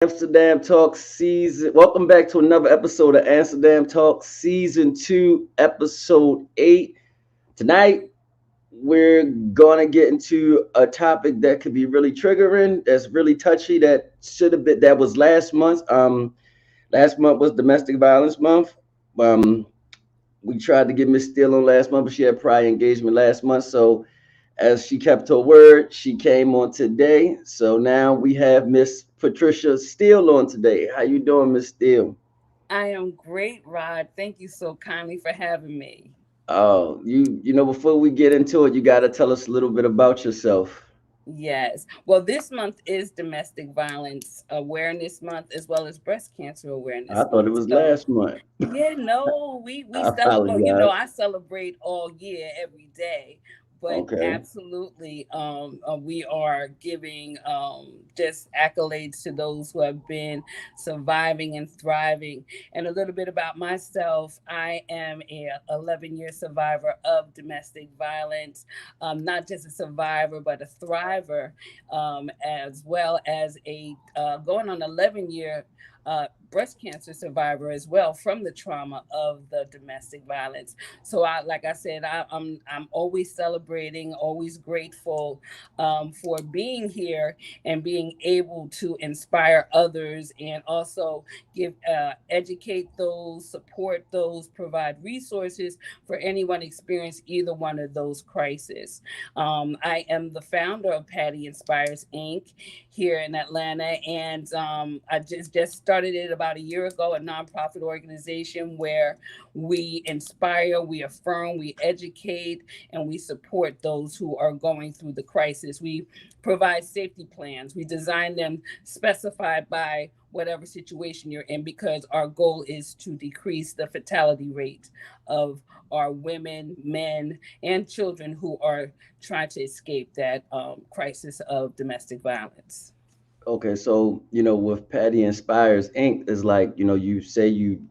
Amsterdam Talk season. Welcome back to another episode of Amsterdam Talk season 2, episode 8. Tonight we're gonna get into a topic that could be really triggering, that's really touchy, that should have been that was last month. Last month was domestic violence month. Um we tried to get Miss Steele on last month, but she had prior engagement last month. So as she kept her word, she came on today. So now we have Miss Patricia Steele on today. How you doing, Miss Steele? I am great, Rod. Thank you so kindly for having me. Oh, before we get into it, you got to tell us a little bit about yourself. Yes. Well, this month is Domestic Violence Awareness Month as well as Breast Cancer I Awareness thought it Month. was So, last month. yeah, no, we I celebrate. apologize. I celebrate all year, every day. But Okay. absolutely, we are giving just accolades to those who have been surviving and thriving. And a little bit about myself: I am a 11-year survivor of domestic violence. Not just a survivor, but a thriver, as well as a going on 11-year breast cancer survivor as well from the trauma of the domestic violence. So like I said, I'm always celebrating, always grateful for being here and being able to inspire others and also give educate those, support those, provide resources for anyone experience either one of those crises. I am the founder of Patti Inspires Inc. here in Atlanta, and I just started it about a year ago, a nonprofit organization where we inspire, we affirm, we educate, and we support those who are going through the crisis. We provide safety plans. We design them specified by whatever situation you're in because our goal is to decrease the fatality rate of our women, men, and children who are trying to escape that crisis of domestic violence. Okay, so with Patty Inspires Inc. is like, you say you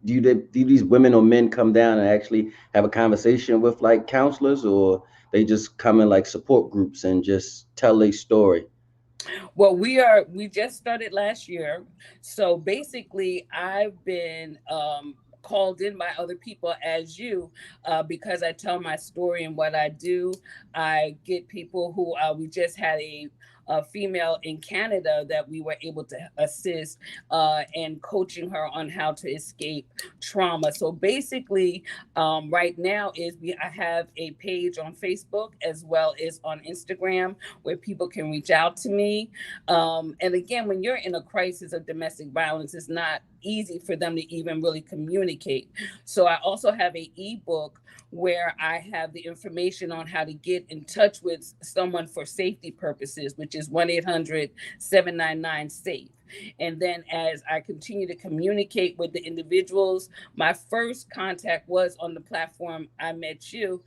do these women or men come down and actually have a conversation with like counselors, or they just come in like support groups and just tell a story? Well, we just started last year. So basically I've been called in by other people as you because I tell my story and what I do. I get people who we just had a female in Canada that we were able to assist in coaching her on how to escape trauma. So basically, right now I have a page on Facebook as well as on Instagram where people can reach out to me. And again, when you're in a crisis of domestic violence, it's not easy for them to even really communicate. So I also have a ebook where I have the information on how to get in touch with someone for safety purposes, which is 1-800-799-SAFE. And then as I continue to communicate with the individuals, my first contact was on the platform I met you,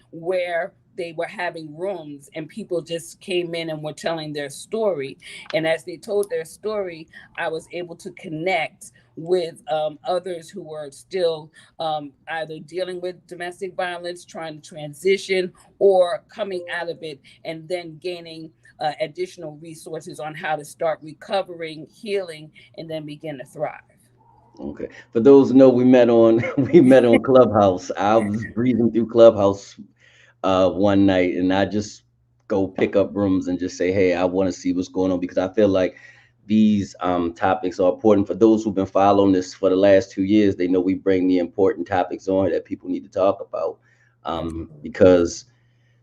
where they were having rooms and people just came in and were telling their story. And as they told their story, I was able to connect with others who were still either dealing with domestic violence, trying to transition, or coming out of it and then gaining additional resources on how to start recovering, healing, and then begin to thrive. Okay. For those who know, we met on we met on Clubhouse. I was breezing through Clubhouse one night, and I just go pick up rooms and just say, "Hey, I want to see what's going on," because I feel like these topics are important for those who've been following this for the last 2 years. They know we bring the important topics on that people need to talk about, Absolutely. because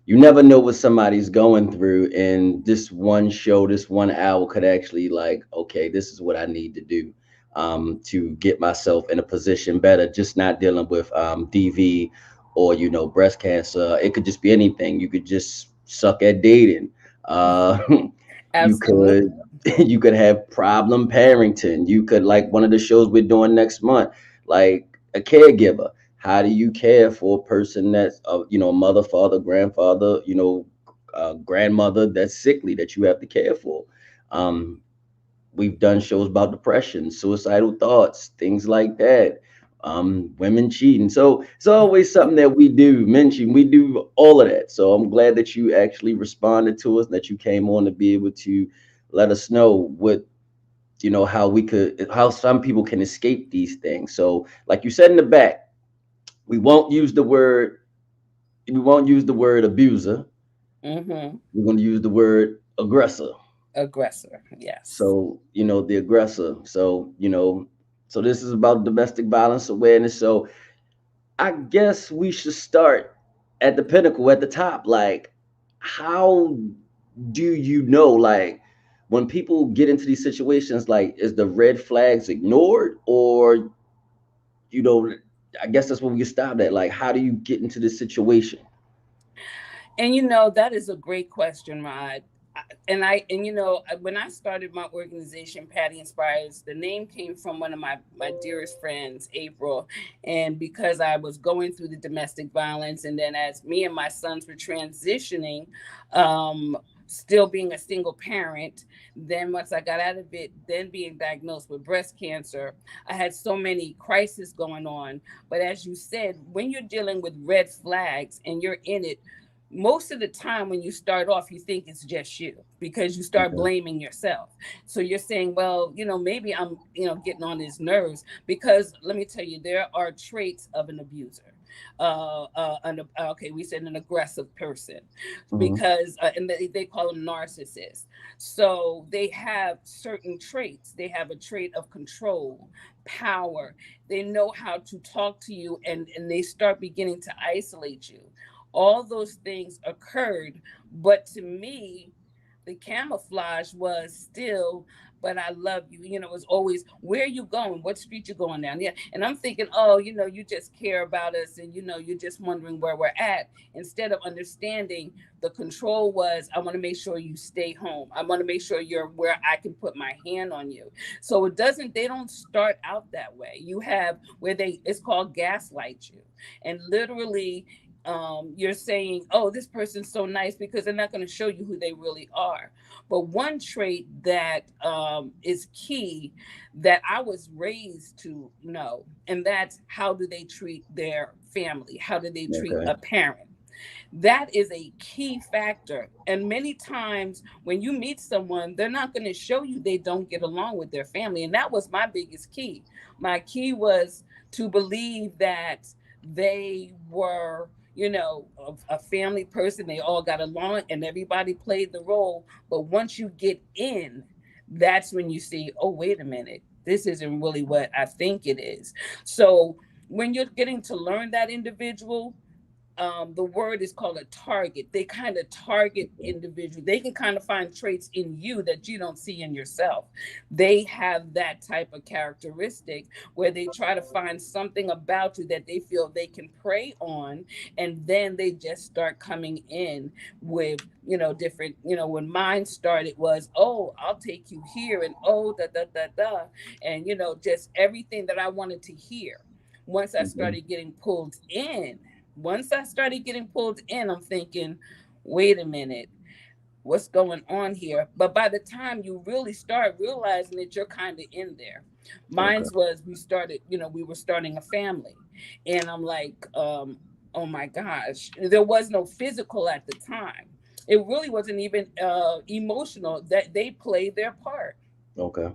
you never know what somebody's going through, and this one show, this 1 hour could actually like, okay, this is what I need to do to get myself in a position better, just not dealing with DV or breast cancer. It could just be anything. You could just suck at dating. uh you could Absolutely. you could have problem parenting. You could, like one of the shows we're doing next month, like a caregiver. How do you care for a person that's mother, father, grandfather, grandmother that's sickly that you have to care for? um we've done shows about depression, suicidal thoughts, things like that. Women cheating. So it's always something that we do mention. We do all of that. So I'm glad that you actually responded to us, that you came on to be able to let us know what how some people can escape these things. So like you said in the back, we won't use the word we won't use the word abuser. Mm-hmm. We're going to use the word aggressor. Aggressor. Yes. So, the aggressor. So, so this is about domestic violence awareness. So I guess we should start at the pinnacle, at the top. Like, how do you know, like, when people get into these situations, like, is the red flags ignored? Or, you know, I guess that's what we get stopped at. Like, how do you get into this situation? And that is a great question, Rod. When I started my organization, Patti Inspires, the name came from one of my dearest friends, April. And because I was going through the domestic violence, and then as me and my sons were transitioning, still being a single parent, then once I got out of it, then being diagnosed with breast cancer, I had so many crises going on. But as you said, when you're dealing with red flags and you're in it, most of the time when you start off, you think it's just you because you start Okay. blaming yourself. So you're saying, well, maybe I'm, getting on his nerves, because let me tell you, there are traits of an abuser. Okay, we said an aggressive person, Hmm. because and they call them narcissists. So they have certain traits. They have a trait of control, power. They know how to talk to you, and they start beginning to isolate you. All those things occurred, but to me, the camouflage was still, but I love you. It was always, where are you going? What street you going down? Yeah. And I'm thinking, oh, you just care about us, and you're just wondering where we're at, instead of understanding the control was, I want to make sure you stay home. I want to make sure you're where I can put my hand on you. So they don't start out that way. You have where it's called gaslight you. And literally, you're saying, oh, this person's so nice, because they're not going to show you who they really are. But one trait that is key, that I was raised to know, and that's, how do they treat their family? How do they treat Okay. a parent? That is a key factor. And many times when you meet someone, they're not going to show you they don't get along with their family. And that was my biggest key. My key was to believe that they were, a family person. They all got along and everybody played the role. But once you get in, that's when you see, oh, wait a minute, this isn't really what I think it is. So when you're getting to learn that individual, the word is called a target. They kind of target individuals. They can kind of find traits in you that you don't see in yourself. They have that type of characteristic where they try to find something about you that they feel they can prey on, and then they just start coming in with, different. When mine started was, oh, I'll take you here, and oh, da da da da, and just everything that I wanted to hear. Once I Hmm. started getting pulled in, I'm thinking, wait a minute, what's going on here? But by the time you really start realizing that you're kind of in there, Okay. mine's was, we were starting a family. And I'm like, oh my gosh, there was no physical at the time. It really wasn't even emotional, that they played their part. Okay.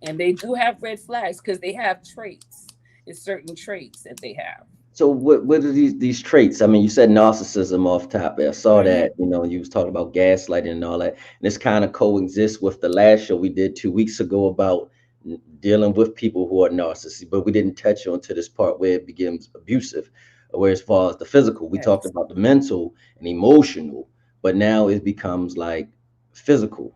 And they do have red flags because they have traits. It's certain traits that they have. So what are these traits? I mean, you said narcissism off top. I saw Hmm. that, you was talking about gaslighting and all that. And this kind of coexists with the last show we did 2 weeks ago about dealing with people who are narcissists, but we didn't touch on to this part where it becomes abusive. Where as far as the physical, we talked Yes. about the mental and emotional, but now it becomes like physical.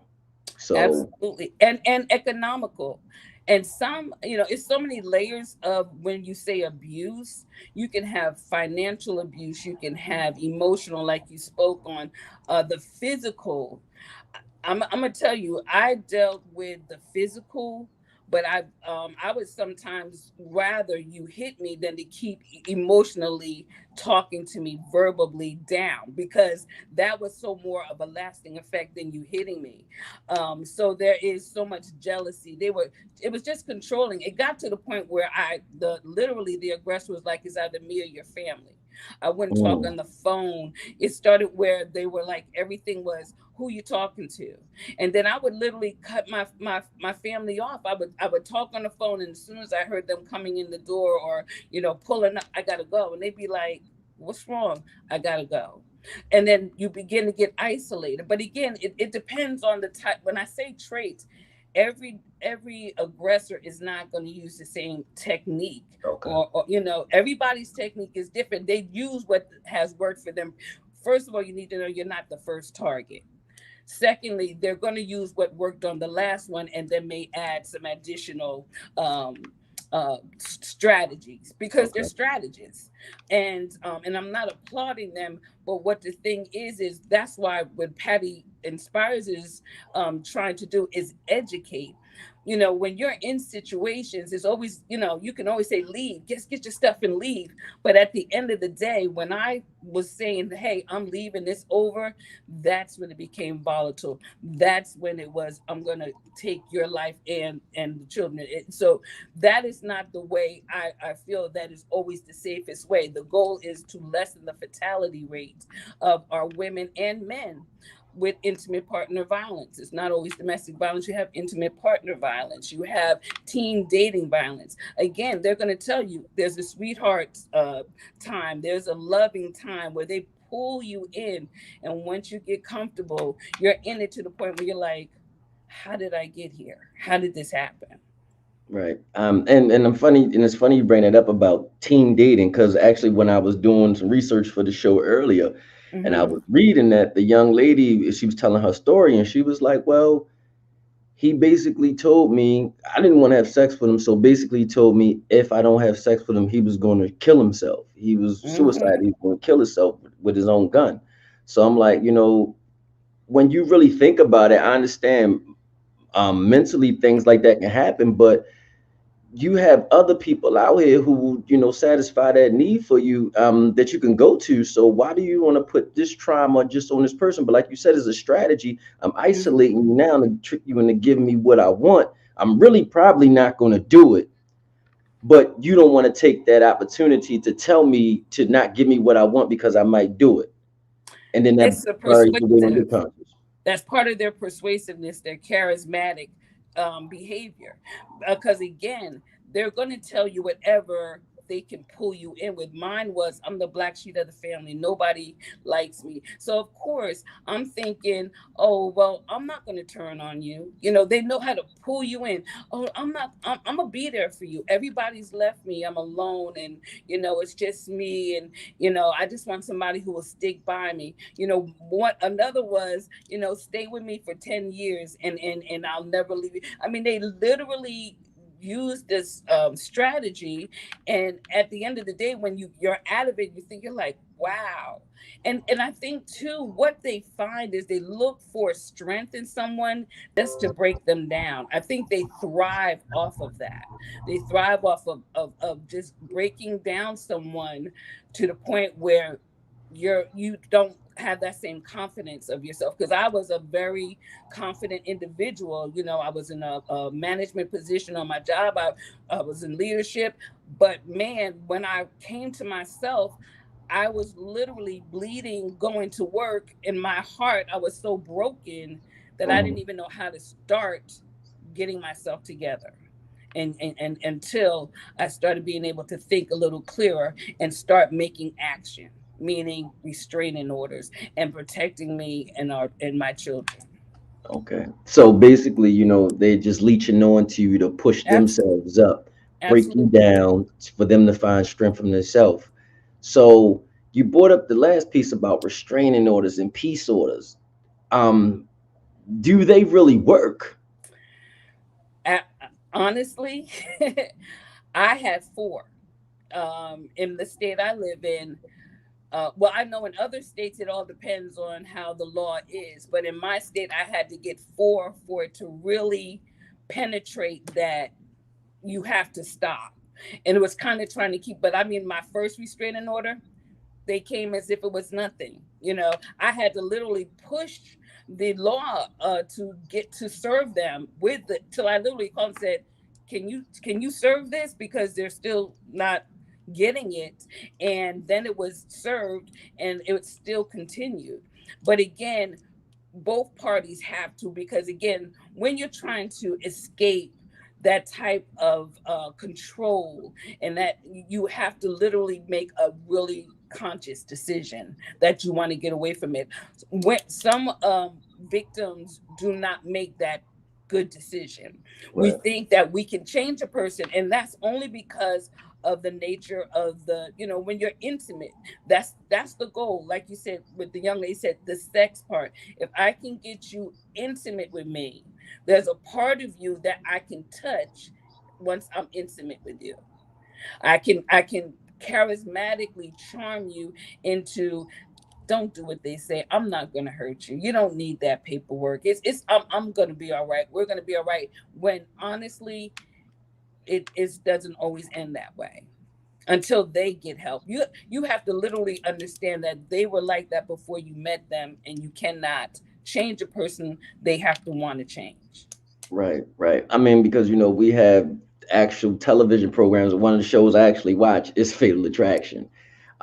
So Absolutely. And economical. And some, it's so many layers of, when you say abuse, you can have financial abuse, you can have emotional, like you spoke on, the physical. I'm gonna tell you, I dealt with the physical, but I would sometimes rather you hit me than to keep emotionally talking to me verbally down, because that was so more of a lasting effect than you hitting me. So there is so much jealousy. It was just controlling. It got to the point where literally the aggressor was like, it's either me or your family. I wouldn't talk mm, on the phone. It started where they were like, everything was, who you talking to. And then I would literally cut my family off. I would talk on the phone, and as soon as I heard them coming in the door or pulling up, I gotta go. And they'd be like, what's wrong? I gotta go. And then you begin to get isolated. But again, it depends on the type. When I say traits, every aggressor is not going to use the same technique, Okay. or everybody's technique is different. They use what has worked for them. First of all, you need to know you're not the first target. Secondly, they're going to use what worked on the last one and then may add some additional strategies, because they're Okay. strategists. And I'm not applauding them, but what the thing is that's why what Patti Inspires is trying to do is educate. When you're in situations, it's always, you can always say leave, just get your stuff and leave. But at the end of the day, when I was saying, hey, I'm leaving, this over, that's when it became volatile. That's when it was, I'm going to take your life and the children. So that is not the way. I feel that is always the safest way. The goal is to lessen the fatality rate of our women and men with intimate partner violence. It's not always domestic violence. You have intimate partner violence. You have teen dating violence. Again, they're going to tell you there's a sweetheart time. There's a loving time where they pull you in. And once you get comfortable, you're in it to the point where you're like, how did I get here? How did this happen? Right. And I'm funny, and it's funny you bring it up about teen dating, because actually when I was doing some research for the show earlier, and I Mm-hmm. was reading that the young lady, she was telling her story, and she was like, well, he basically told me I didn't want to have sex with him, so basically he told me if I don't have sex with him, he was going to kill himself. He was suicide. Mm-hmm. He was going to kill himself with his own gun. So I'm like, when you really think about it, I understand mentally things like that can happen, but you have other people out here who satisfy that need for you, that you can go to. So why do you want to put this trauma just on this person? But like you said, as a strategy, I'm isolating you now to trick you into giving me what I want. I'm really probably not going to do it, but you don't want to take that opportunity to tell me to not give me what I want because I might do it, and then that It's a carries the weight on your persuasive. conscience. That's part of their persuasiveness, their charismatic behavior. Because again, they're going to tell you whatever they can pull you in with. Mine was, I'm the black sheep of the family. Nobody likes me. So, of course, I'm thinking, oh, well, I'm not going to turn on you. They know how to pull you in. Oh, I'm going to be there for you. Everybody's left me. I'm alone. And, it's just me. And, I just want somebody who will stick by me. What another was, stay with me for 10 years and I'll never leave you. I mean, they literally use this strategy, and at the end of the day, when you're out of it, you're like, wow. And I think too, what they find is they look for strength in someone that's to break them down. I think they thrive off of that. They thrive off of just breaking down someone to the point where you don't have that same confidence of yourself. Because I was a very confident individual. I was in a management position on my job. I was in leadership. But man, when I came to myself, I was literally bleeding going to work. In my heart, I was so broken that I didn't Mhm. even know how to start getting myself together. And until I started being able to think a little clearer and start making action, meaning restraining orders and protecting me and my children. Okay. So basically, they're just leeching on to you to push Absolutely. themselves up, break you Absolutely. down for them to find strength from themselves. So you brought up the last piece about restraining orders and peace orders. Um, do they really work? A- Honestly, I had four. In the state I live in, well, I know in other states it all depends on how the law is, but in my state I had to get four for it to really penetrate that you have to stop. And it was kind of trying to keep, but I mean, my first restraining order, they came as if it was nothing. I had to literally push the law to get to serve them with it till I literally called and said, can you serve this, because they're still not getting it. And then it was served, and it still continued. But again, both parties have to, because again, when you're trying to escape that type of control, and that you have to literally make a really conscious decision that you want to get away from it. When some victims do not make that good decision, we Right. think that we can change a person, and that's only because of the nature of the, when you're intimate, that's the goal. Like you said, with the young lady said, the sex part, if I can get you intimate with me, there's a part of you that I can touch. Once I'm intimate with you, I can charismatically charm you into, don't do what they say, I'm not going to hurt you, you don't need that paperwork, it's I'm going to be all right, we're going to be all right, when honestly it doesn't always end that way until they get help. You have to literally understand that they were like that before you met them, and you cannot change a person. They have to want to change. Right, right. I mean, because we have actual television programs. One of the shows I actually watch is Fatal Attraction.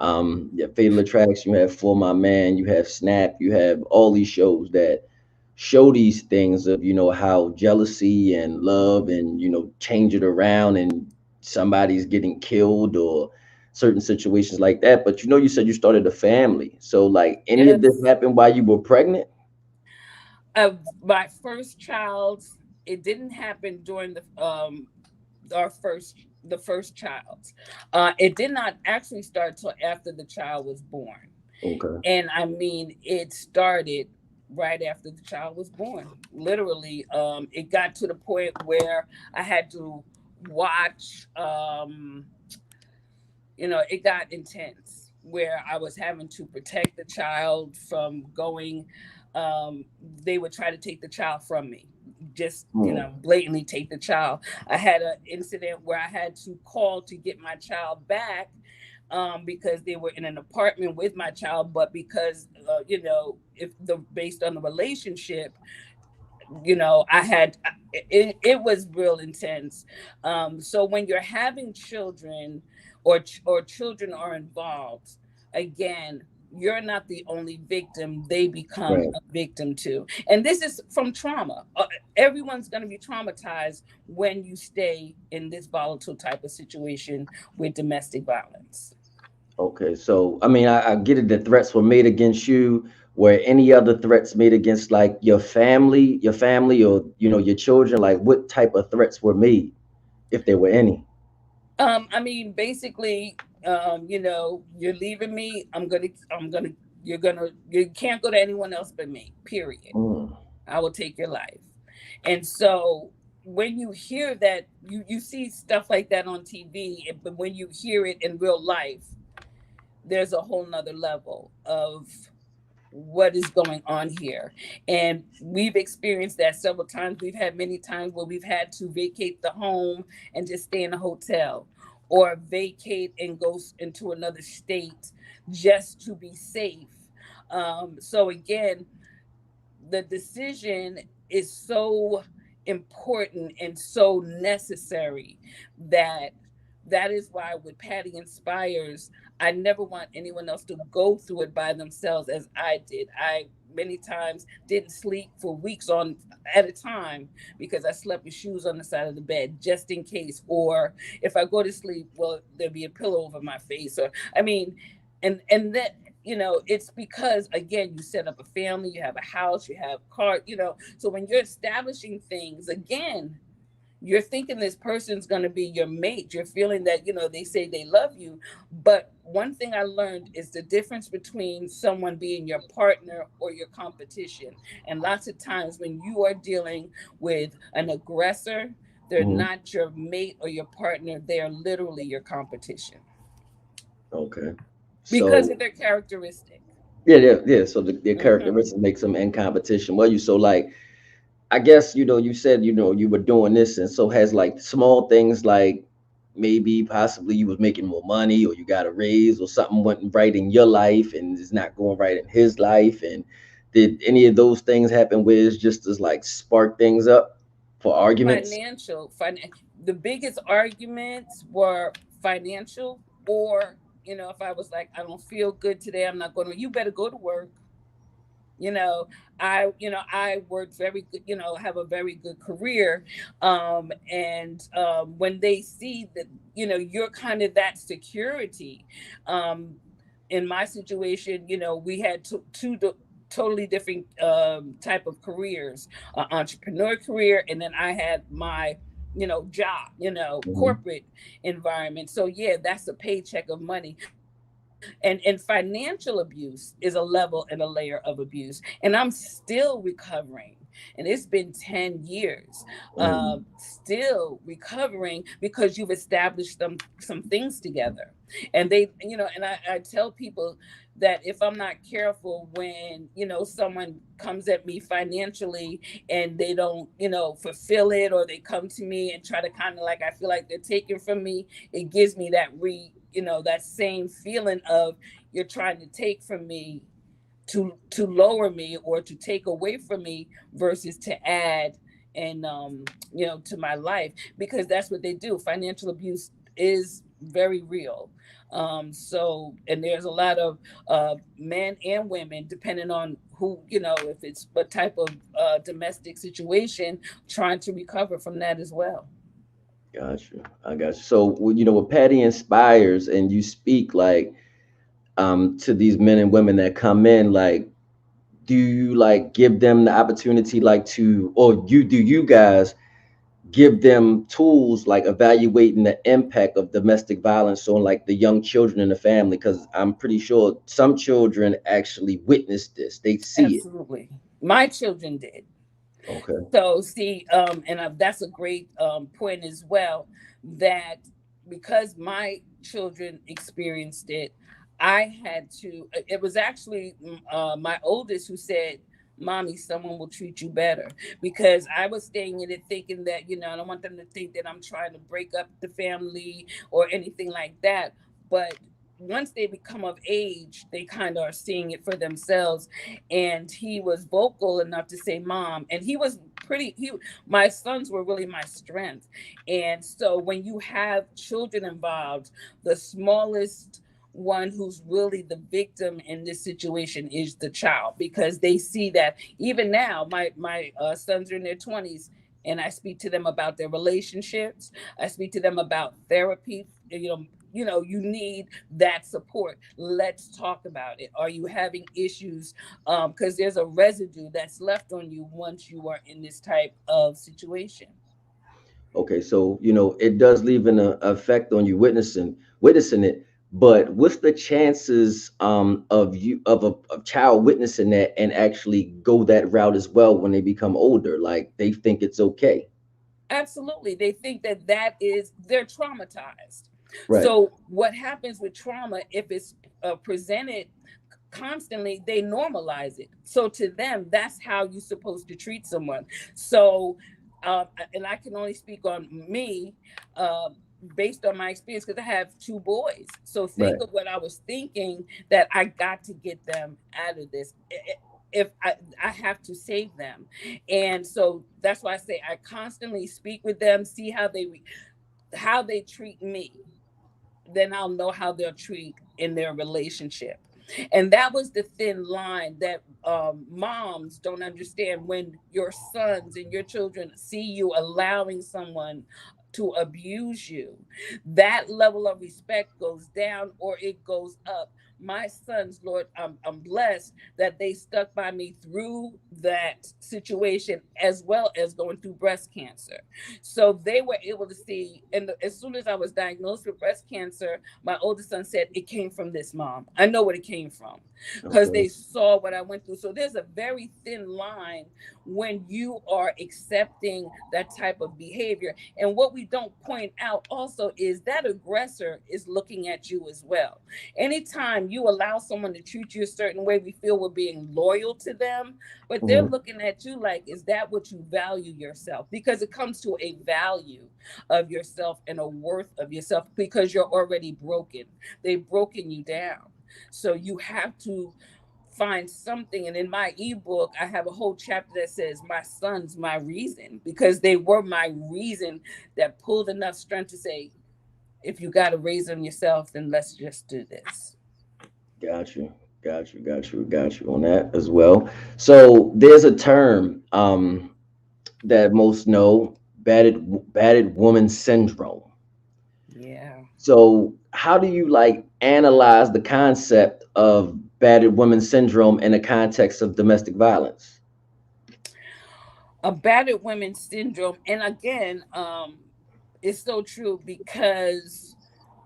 Yeah, Fatal Attraction. You have For My Man. You have Snap. You have all these shows that show these things of how jealousy and love and change it around and somebody's getting killed or certain situations like that. But you said you started a family. So like any of this Yes. happened while you were pregnant? My first child, it didn't happen during our first the first child. It did not actually start till after the child was born. Okay. And I mean, it started right after the child was born. Literally, it got to the point where I had to watch. It got intense, where I was having to protect the child from going. They would try to take the child from me, just Hmm. blatantly take the child. I had an incident where I had to call to get my child back, because they were in an apartment with my child, but because if the based on the relationship, I had it was real intense. So when you're having children, or children are involved, again, you're not the only victim, they become Right. a victim too. And this is from trauma. Everyone's going to be traumatized when you stay in this volatile type of situation with domestic violence. Okay, so I mean, I get it. The threats were made against you. Were any other threats made against like your family, or your children? Like, what type of threats were made, if there were any? I mean, basically, you're leaving me. You can't go to anyone else but me, period. Mm, I will take your life. And so when you hear that, you see stuff like that on TV, but when you hear it in real life, there's a whole nother level of what is going on here. And we've experienced that several times. We've had many times where we've had to vacate the home and just stay in a hotel, or vacate and go into another state just to be safe. So again, the decision is so important and so necessary, that that is why with Patti Inspires, I never want anyone else to go through it by themselves as I did. I many times didn't sleep for weeks on at a time, because I slept with shoes on the side of the bed just in case. Or if I go to sleep, well, there'll be a pillow over my face. Or I mean, and that, it's because again, you set up a family, you have a house, you have car, so when you're establishing things again, you're thinking this person's going to be your mate. You're feeling that, they say they love you. But one thing I learned is the difference between someone being your partner or your competition. And lots of times when you are dealing with an aggressor, they're mhm. not your mate or your partner, they are literally your competition Okay. because So of their characteristic. yeah, yeah, yeah. So their Hmm. characteristics makes them in competition. Well, so like I guess you said you were doing this, and so has like small things like maybe possibly you was making more money, or you got a raise, or something went right in your life and it's not going right in his life. And did any of those things happen where it's just as like spark things up for arguments? The biggest arguments were financial, or if I was like, I don't feel good today, I'm not going to, you better go to work. You know, I worked very good, have a very good career. And when they see that, you're kind of that security. um, in my situation, we had totally different type of careers, entrepreneur career, and then I had my job, Mhm. corporate environment. So yeah, that's a paycheck of money. And financial abuse is a level and a layer of abuse, and I'm still recovering. And it's been 10 years, Mm. still recovering, because you've established some things together. And I tell people that if I'm not careful, when someone comes at me financially and they don't fulfill it, or they come to me and try to kind of, like, I feel like they're taking from me, it gives me that same feeling of, you're trying to take from me to lower me, or to take away from me, versus to add, and to my life, because that's what they do. Financial abuse is very real. So, and there's a lot of men and women, depending on who, if it's what type of domestic situation, trying to recover from that as well. Gotcha. I got you. So, with Patty Inspires, and you speak like to these men and women that come in, like, do you like give them the opportunity, like, to, or you guys give them tools like evaluating the impact of domestic violence on like the young children in the family? Because I'm pretty sure some children actually witness this, they see it. Absolutely. My children did. Okay. So see, and that's a great point as well. That because my children experienced it, I had to. It was actually my oldest who said, "Mommy, someone will treat you better," because I was staying in it thinking that, I don't want them to think that I'm trying to break up the family or anything like that. But once they become of age, they kind of are seeing it for themselves. And he was vocal enough to say, "Mom," and he was pretty. My sons were really my strength. And so when you have children involved, the smallest one who's really the victim in this situation is the child, because they see that. Even now, my sons are in their 20s, and I speak to them about their relationships. I speak to them about therapy. You need that support. Let's talk about it. Are you having issues? Because there's a residue that's left on you once you are in this type of situation. Okay, so it does leave an effect on you witnessing it. But what's the chances of a child witnessing that and actually go that route as well when they become older? Like, they think it's okay. Absolutely. They think they're traumatized. Right. So, what happens with trauma, if it's presented constantly, they normalize it. So, to them, that's how you're supposed to treat someone. So, and I can only speak on me. Based on my experience, because I have two boys. So think Right. of what I was thinking, that I got to get them out of this. If I have to save them. And so that's why I say I constantly speak with them, see how they treat me, then I'll know how they'll treat in their relationship. And that was the thin line that moms don't understand. When your sons and your children see you allowing someone to abuse you, that level of respect goes down or it goes up. My sons, Lord, I'm blessed that they stuck by me through that situation, as well as going through breast cancer. So they were able to see, and as soon as I was diagnosed with breast cancer, my oldest son said, "It came from this, Mom. I know what it came from," because Okay. they saw what I went through. So there's a very thin line when you are accepting that type of behavior. And what we don't point out also is that aggressor is looking at you as well. Anytime you allow someone to treat you a certain way, we feel we're being loyal to them, but they're Mhm. looking at you like, is that what you value yourself? Because it comes to a value of yourself and a worth of yourself, because you're already broken. They've broken you down. So you have to find something. And in my ebook, I have a whole chapter that says, "My sons, my reason," because they were my reason that pulled enough strength to say, if you got to raise them yourself, then let's just do this. Got you. Got you on that as well. So there's a term that most know, battered woman syndrome. Yeah. So how do you like analyze the concept of battered woman syndrome in the context of domestic violence? A battered women syndrome, and again, it's so true because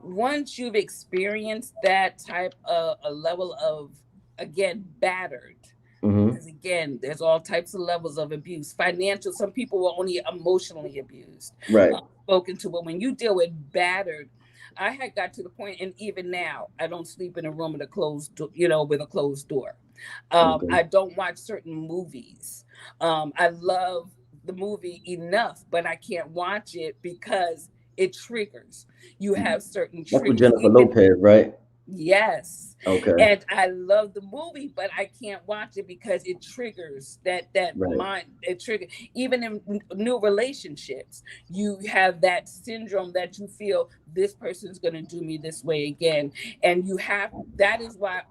once you've experienced that type of a level of, again, battered, Hmm. because again there's all types of levels of abuse. Financial, some people were only emotionally abused, Right. spoken to, but when you deal with battered, I had got to the point, and even now I don't sleep in a room with a with a closed door. Okay. I don't watch certain movies. I love the movie enough, but I can't watch it because it triggers. You have certain That's with triggers, Jennifer even. Lopez, right? Yes. Okay. And I love the movie, but I can't watch it because it triggers that Right. mind. It triggers even in new relationships. You have that syndrome that you feel this person's going to do me this way again, and you have. That is why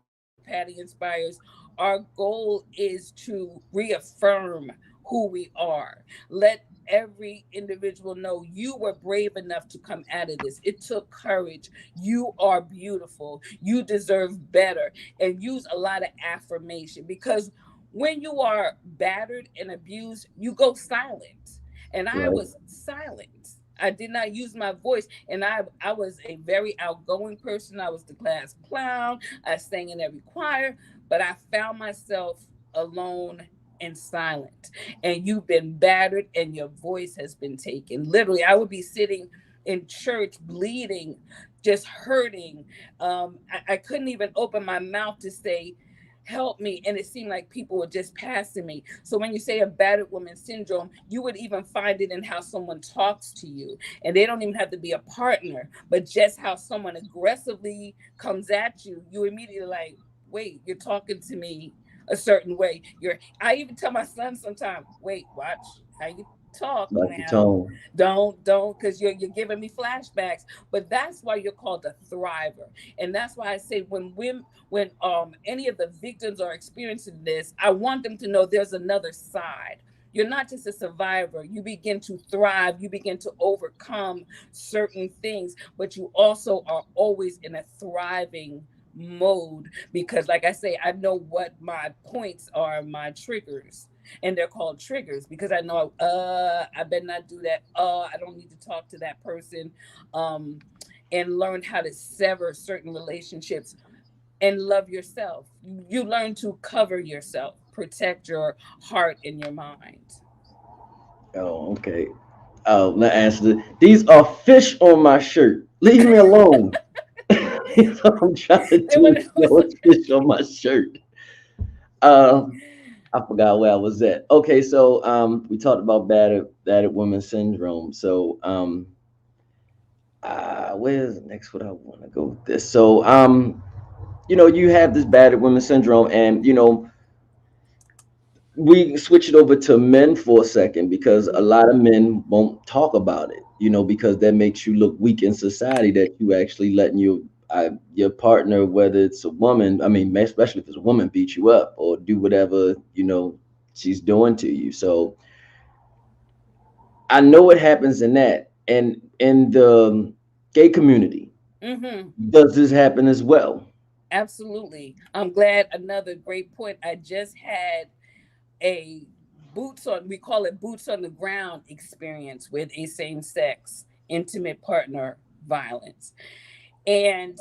Patty Inspires. Our goal is to reaffirm who we are. Let every individual know you were brave enough to come out of this. It took courage. You are beautiful. You deserve better. And use a lot of affirmation, because when you are battered and abused, you go silent. And I Right. was silent. I did not use my voice. And I was a very outgoing person. I was the class clown. I sang in every choir, but I found myself alone and silent. And you've been battered and your voice has been taken. Literally, I would be sitting in church bleeding, just hurting. I couldn't even open my mouth to say, help me. And it seemed like people were just passing me. So when you say a battered woman syndrome, you would even find it in how someone talks to you. And they don't even have to be a partner, but just how someone aggressively comes at you, you immediately like, wait, you're talking to me a certain way. I even tell my son sometimes, wait, watch how you talk Like the now. tone. Don't, because you're giving me flashbacks. But that's why you're called a thriver. And that's why I say when any of the victims are experiencing this, I want them to know there's another side. You're not just a survivor. You begin to thrive. You begin to overcome certain things, but you also are always in a thriving mode, because like I say, I know what my points are, my triggers, and they're called triggers because I know, I better not do that. I don't need to talk to that person. um and learn how to sever certain relationships and love yourself. You learn to cover yourself, protect your heart and your mind. Oh, okay. Let answer this. These are fish on my shirt. Leave me alone. That's what I'm trying to They do. want There was fish on my shirt. Uh, I forgot where I was at. Okay, so we talked about battered woman syndrome. So where's next? What I want to go with this? So you have this battered woman syndrome, and we switch it over to men for a second because a lot of men won't talk about it, because that makes you look weak in society, that you actually letting your partner, whether it's a woman, I mean, especially if it's a woman, beat you up or do whatever, she's doing to you. So I know what happens in that. And in the gay community, Mm-hmm. does this happen as well? Absolutely. I'm glad. Another great point. I just had a we call it boots on the ground experience with a same sex intimate partner violence. And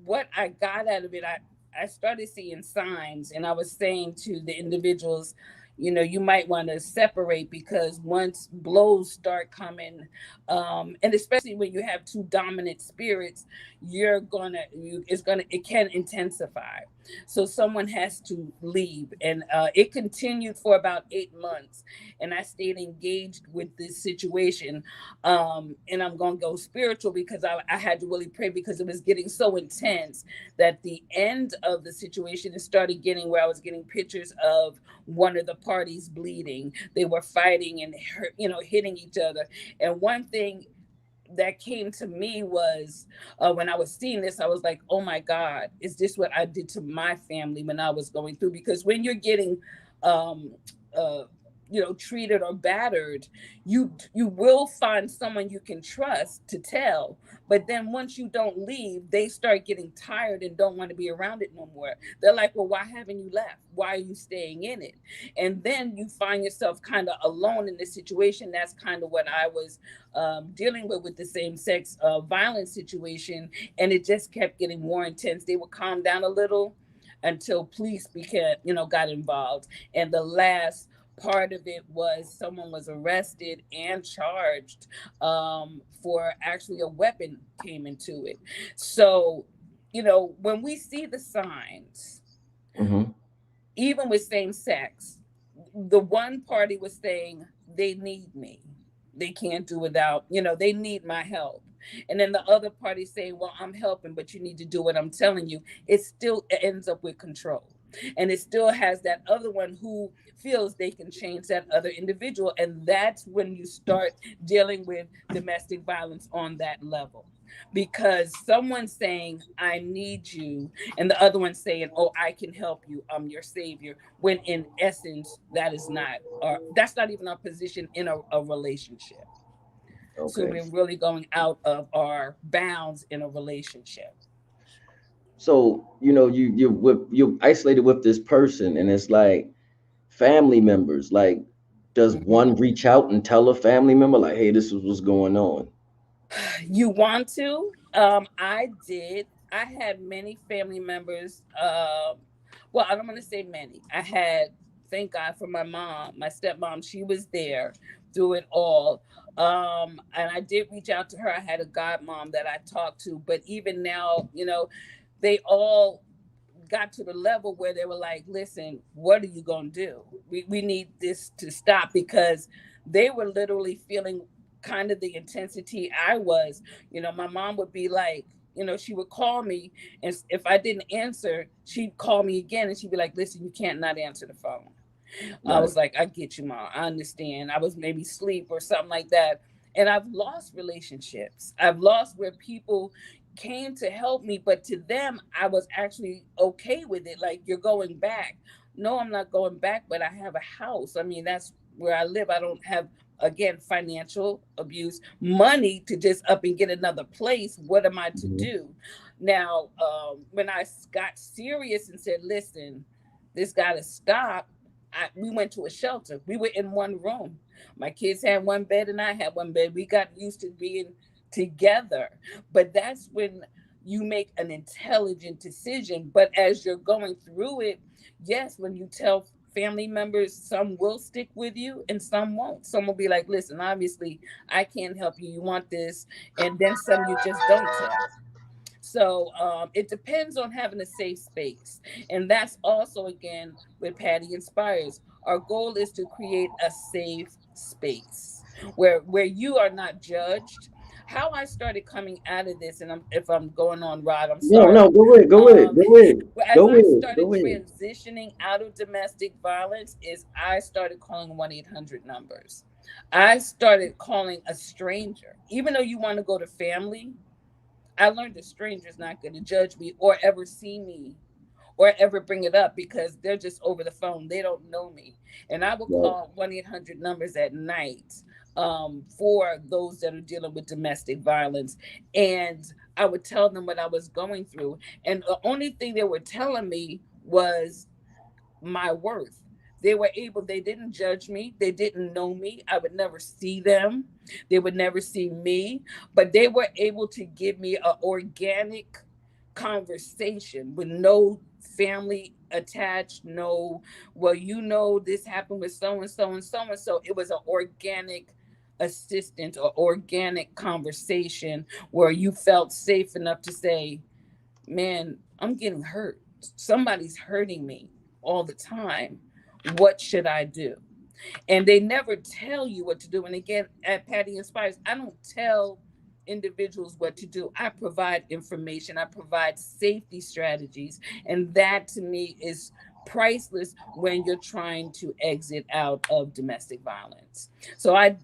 what I got out of it, I started seeing signs, and I was saying to the individuals, you might want to separate, because once blows start coming, and especially when you have two dominant spirits, it can intensify. So someone has to leave, and it continued for about 8 months, and I stayed engaged with this situation. And I'm gonna go spiritual because I had to really pray, because it was getting so intense that the end of the situation, it started getting where I was getting pictures of one of the parties bleeding. They were fighting and hitting each other. And one thing that came to me was when I was seeing this, I was like, oh my God, is this what I did to my family when I was going through? Because when you're getting, um, uh, treated or battered, you will find someone you can trust to tell. But then once you don't leave, they start getting tired and don't want to be around it no more. They're like, well, why haven't you left? Why are you staying in it? And then you find yourself kind of alone in this situation. That's kind of what I was dealing with the same sex violence situation. And it just kept getting more intense. They would calm down a little until police became, got involved. And the last part of it was someone was arrested and charged for actually a weapon came into it. So, when we see the signs, Mm-hmm. even with same sex, the one party was saying they need me, they can't do without, they need my help. And then the other party saying, well, I'm helping, but you need to do what I'm telling you. It still ends up with control. And it still has that other one who feels they can change that other individual. And that's when you start dealing with domestic violence on that level. Because someone's saying, I need you, and the other one saying, oh, I can help you, I'm your savior, when in essence that is not, or that's not even our position in a relationship. So Okay. we're really going out of our bounds in a relationship. So you're isolated with this person, and it's like family members. Like, does Mhm. one reach out and tell a family member like, "Hey, this is what's going on"? You want to? I did. I had many family members. Well, I don't want to say many. I had, thank God for my mom, my stepmom. She was there through it all. And I did reach out to her. I had a godmom that I talked to, but even now, they all got to the level where they were like, listen, what are you going to do? We need this to stop, because they were literally feeling kind of the intensity I was. My mom would be like, she would call me, and if I didn't answer, she'd call me again, and she'd be like, listen, you can't not answer the phone. I Right. was like, I get you, mom. I understand. I was maybe sleep or something like that. And I've lost relationships. I've lost where people came to help me, but to them, I was actually okay with it. Like, you're going back. No, I'm not going back, but I have a house. I mean, that's where I live. I don't have, again, financial abuse, money to just up and get another place. What am I to Mhm. do? Now, when I got serious and said, listen, this got to stop, we went to a shelter. We were in one room. My kids had one bed and I had one bed. We got used to being together. But that's when you make an intelligent decision. But as you're going through it, yes, when you tell family members, some will stick with you and some won't. Some will be like, listen, obviously, I can't help you. You want this. And then some you just don't tell. So it depends on having a safe space. And that's also, again, with Patti Inspires. Our goal is to create a safe space where you are not judged. How I started coming out of this, and if I'm going on, Rod, I'm No, no, sorry. go ahead, go ahead, Um, go ahead, as go I ahead, started go ahead. transitioning out of domestic violence, is I started calling 1-800 numbers. I started calling a stranger, even though you want to go to family. I learned a stranger's not going to judge me or ever see me or ever bring it up, because they're just over the phone. They don't know me. And I will Right. call 1-800 numbers at night for those that are dealing with domestic violence. And I would tell them what I was going through. And the only thing they were telling me was my worth. They didn't judge me. They didn't know me. I would never see them. They would never see me, but they were able to give me an organic conversation with no family attached. No, well, this happened with so and so and so and so. It was an organic assistance or organic conversation where you felt safe enough to say, man, I'm getting hurt. Somebody's hurting me all the time. What should I do? And they never tell you what to do. And again, at Patti Inspires, I don't tell individuals what to do. I provide information, I provide safety strategies. And that to me is priceless when you're trying to exit out of domestic violence. So I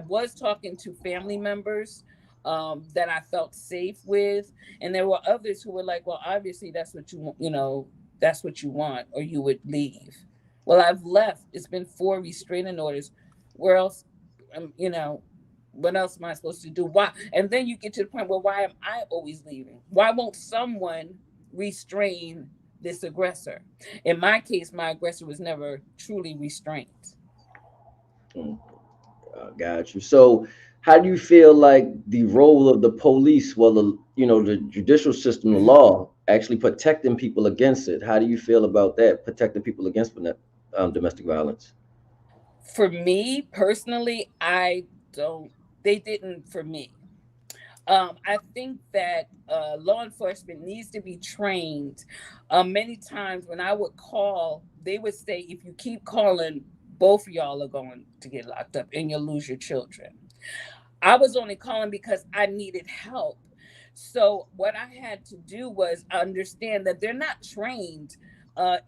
was talking to family members that I felt safe with. And there were others who were like, well, obviously that's what you want, that's what you want, or you would leave. Well, I've left. It's been 4 restraining orders. Where else, what else am I supposed to do? Why? And then you get to the point where, why am I always leaving? Why won't someone restrain this aggressor? In my case, my aggressor was never truly restrained. Mm, got you. So, how do you feel like the role of the police, well, the judicial system, the law, actually protecting people against it? How do you feel about that, protecting people against domestic violence? For me personally, I don't, they didn't for me. I think that law enforcement needs to be trained. Many times when I would call, they would say, if you keep calling, both of y'all are going to get locked up and you'll lose your children. I was only calling because I needed help. So what I had to do was understand that they're not trained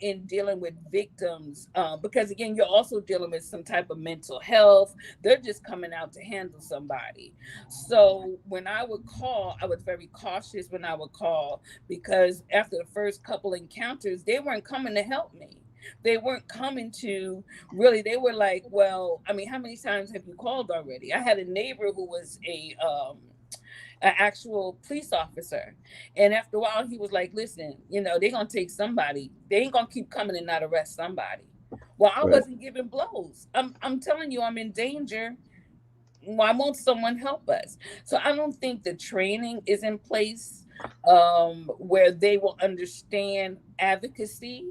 in dealing with victims, because again, you're also dealing with some type of mental health. They're just coming out to handle somebody. So when I would call, I was very cautious when I would call, because after the first couple encounters, they weren't coming to help me. They weren't coming to really, they were like, well, I mean, how many times have you called already? I had a neighbor who was an actual police officer, and after a while he was like, listen, they're gonna take somebody. They ain't gonna keep coming and not arrest somebody. Well, I Right. wasn't giving blows. I'm telling you, I'm in danger. Why won't someone help us? So I don't think the training is in place, where they will understand advocacy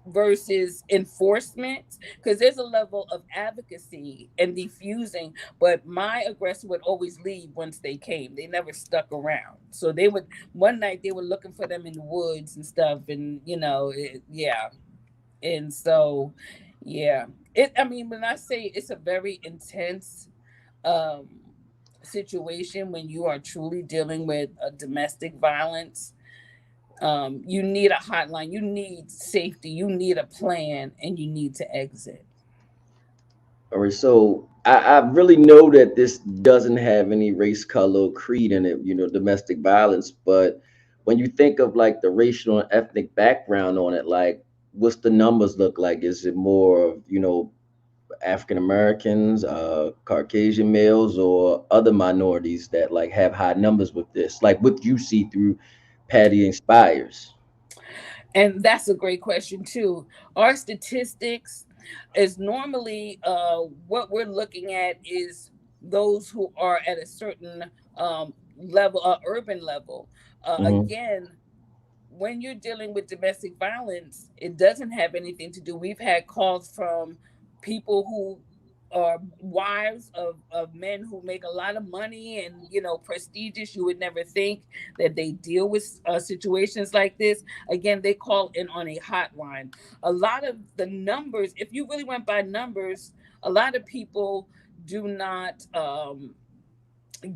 versus enforcement, because there's a level of advocacy and diffusing, but my aggressor would always leave once they came. They never stuck around. So they would, one night they were looking for them in the woods and stuff, and yeah. And so yeah, I mean, when I say it's a very intense um situation when you are truly dealing with a domestic violence, you need a hotline, you need safety, you need a plan, and you need to exit. All right, so I really know that this doesn't have any race, color, or creed in it, domestic violence. But when you think of like the racial and ethnic background on it, like what's the numbers look like? Is it more of, African Americans, Caucasian males, or other minorities that like have high numbers with this? Like what you see through Patti Inspires. And that's a great question too. Our statistics is normally, what we're looking at is those who are at a certain level, urban level. Hmm. Again, when you're dealing with domestic violence, it doesn't have anything to do. We've had calls from people who are wives of men who make a lot of money and, prestigious. You would never think that they deal with situations like this. Again, they call in on a hotline. A lot of the numbers, if you really went by numbers, a lot of people do not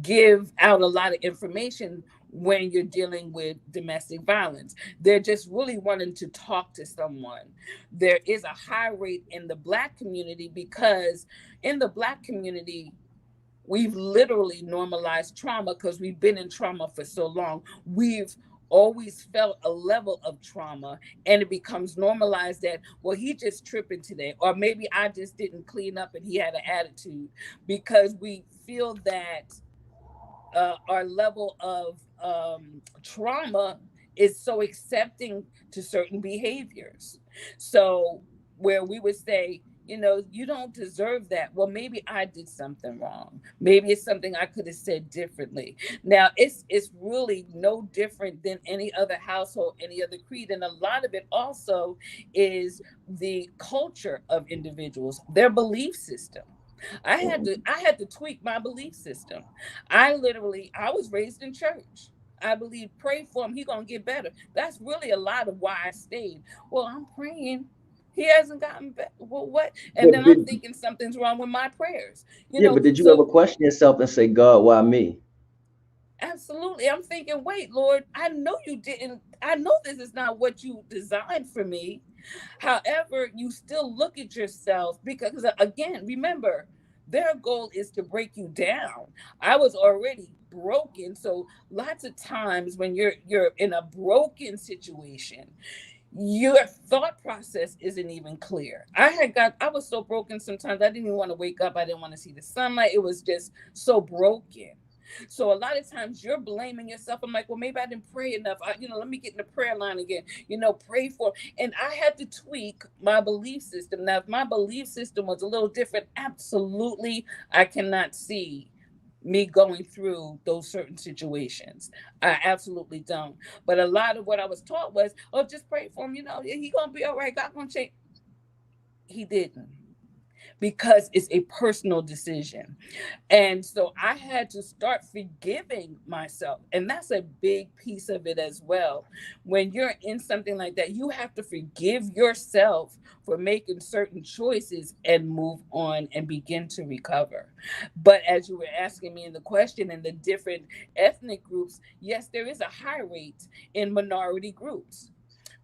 give out a lot of information when you're dealing with domestic violence. They're just really wanting to talk to someone. There is a high rate in the Black community because in the Black community, we've literally normalized trauma because we've been in trauma for so long. We've always felt a level of trauma, and it becomes normalized that, well, he just tripping today, or maybe I just didn't clean up and he had an attitude, because we feel that our level of trauma is so accepting to certain behaviors. So, where we would say, you don't deserve that. Well, maybe I did something wrong. Maybe it's something I could have said differently. Now, it's really no different than any other household, any other creed, and a lot of it also is the culture of individuals, their belief system. I had to tweak my belief system. I was raised in church. I believe, pray for him, he gonna get better. That's really a lot of why I stayed. Well, I'm praying. He hasn't gotten better. Well, what? And But then I'm did, thinking something's wrong with my prayers. yeah, but did you ever So question yourself and say, God, why me? absolutely. I'm thinking, wait, Lord, I know you didn't. I know this is not what you designed for me. However, you still look at yourself because, again, remember, their goal is to break you down. I was already broken. So lots of times when you're in a broken situation, your thought process isn't even clear. I was so broken sometimes I didn't even want to wake up. I didn't want to see the sunlight. It was just so broken. So a lot of times you're blaming yourself. I'm like, well, maybe I didn't pray enough. Let me get in the prayer line again. Pray for. And I had to tweak my belief system. Now, if my belief system was a little different, absolutely, I cannot see me going through those certain situations. I absolutely don't. But a lot of what I was taught was, oh, just pray for him. He gonna be all right. God gonna change. He didn't, because it's a personal decision. And so I had to start forgiving myself. And that's a big piece of it as well. When you're in something like that, you have to forgive yourself for making certain choices and move on and begin to recover. But as you were asking me in the question, in the different ethnic groups, yes, there is a high rate in minority groups,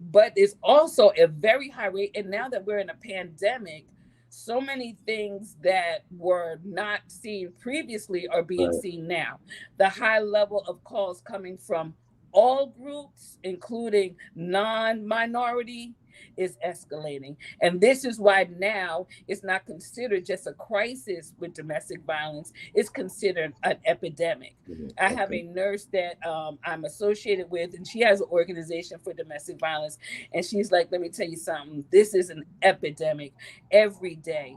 but it's also a very high rate. And now that we're in a pandemic, so many things that were not seen previously are being Right. seen now. The high level of calls coming from all groups, including non-minority, is escalating. And this is why now it's not considered just a crisis with domestic violence, it's considered an epidemic. Mhm. I have Okay. a nurse that I'm associated with, and she has an organization for domestic violence. And she's like, let me tell you something, this is an epidemic. Every day,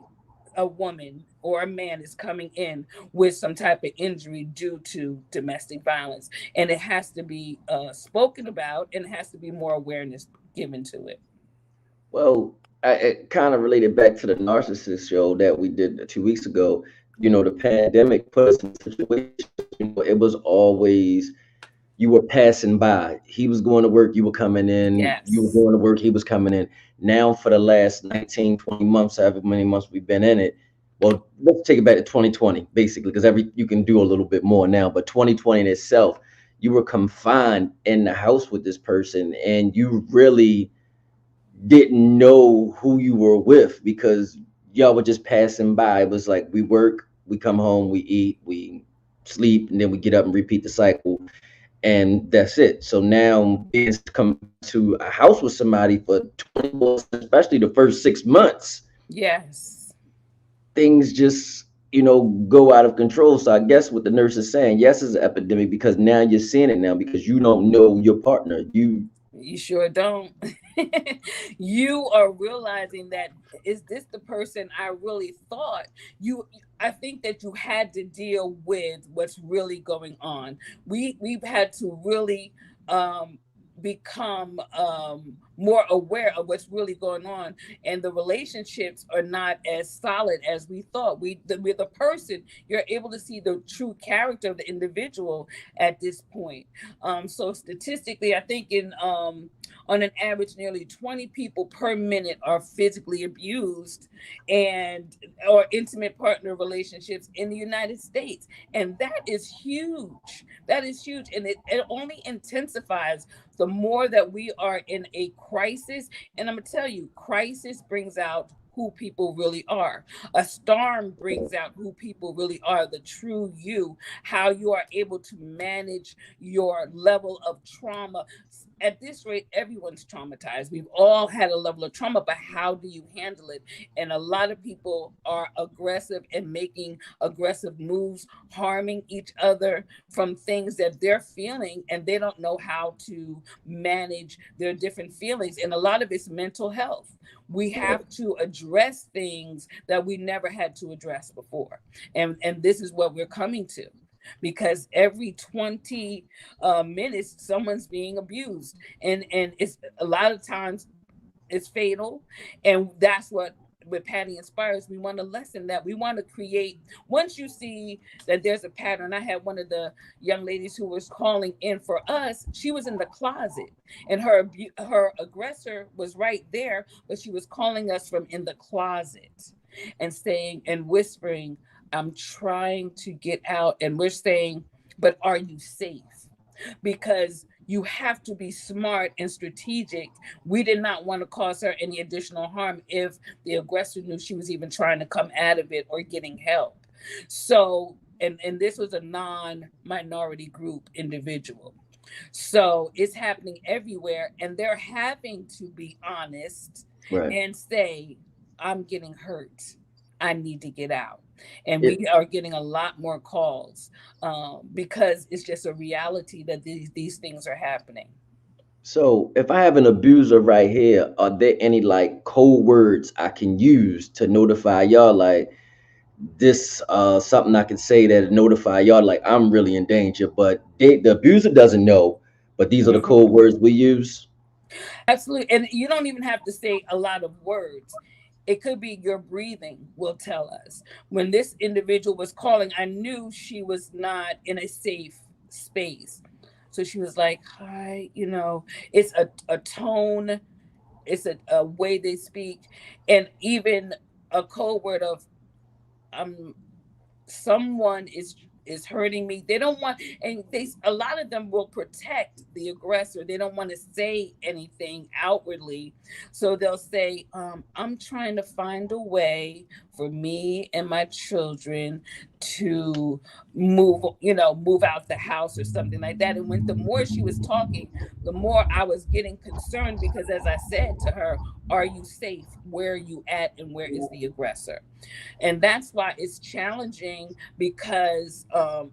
a woman or a man is coming in with some type of injury due to domestic violence. And it has to be spoken about, and it has to be more awareness given to it. Well, it kind of related back to the narcissist show that we did 2 weeks ago. The pandemic put us in situations. It was always you were passing by. He was going to work, you were coming in. You were Yes. going to work, he was coming in. Now, for the last 19, 20 months, however many months we've been in it, well, let's take it back to 2020, basically, because you can do a little bit more now. But 2020 in itself, you were confined in the house with this person, and you really didn't know who you were with because y'all were just passing by. It was like we work, we come home, we eat, we sleep, and then we get up and repeat the cycle, and that's it. So now being come to a house with somebody for 24, especially the first 6 months, Yes. things just go out of control. So I guess what the nurse is saying, yes, it's an epidemic because now you're seeing it now because you don't know your partner. You You sure don't. You are realizing that, is this the person I really thought you I think that you had to deal with what's really going on. We've had to really become more aware of what's really going on, and the relationships are not as solid as we thought. With a person, you're able to see the true character of the individual at this point. So statistically, I think in on an average, nearly 20 people per minute are physically abused and or intimate partner relationships in the United States. And that is huge. That is huge. And it only intensifies the more that we are in a crisis. And I'm going to tell you, crisis brings out who people really are. A storm brings out who people really are, the true you, how you are able to manage your level of trauma. At this rate, everyone's traumatized. We've all had a level of trauma, but how do you handle it? And a lot of people are aggressive and making aggressive moves, harming each other from things that they're feeling, and they don't know how to manage their different feelings. And a lot of it's mental health. We have to address things that we never had to address before. And this is what we're coming to, because every 20 minutes someone's being abused, and it's a lot of times it's fatal. And that's what with Patti Inspires, we want to lessen that. We want to create, once you see that there's a pattern. I had one of the young ladies who was calling in for us. She was in the closet, and her aggressor was right there, but she was calling us from in the closet and saying and whispering, I'm trying to get out. And we're saying, but are you safe? Because you have to be smart and strategic. We did not want to cause her any additional harm if the aggressor knew she was even trying to come out of it or getting help. So and this was a non-minority group individual. So it's happening everywhere, and they're having to be honest Right. and say, I'm getting hurt. I need to get out. And It we are getting a lot more calls, because it's just a reality that these things are happening. so if I have an abuser right here, are there any like code words I can use to notify y'all like this something I can say that notify y'all like I'm really in danger, but the abuser doesn't know, but these are the code Mhm. words we use. Absolutely. And you don't even have to say a lot of words. It could be your breathing will tell us. When this individual was calling, I knew she was not in a safe space. So she was like, hi, it's a tone, it's a way they speak, and even a code word of, I'm someone is hurting me. They don't want, and they, a lot of them will protect the aggressor. They don't want to say anything outwardly, so they'll say, I'm trying to find a way for me and my children to move out the house or something like that. And when the more she was talking, the more I was getting concerned, because as I said to her, are you safe? Where are you at, and where is the aggressor? And that's why it's challenging, because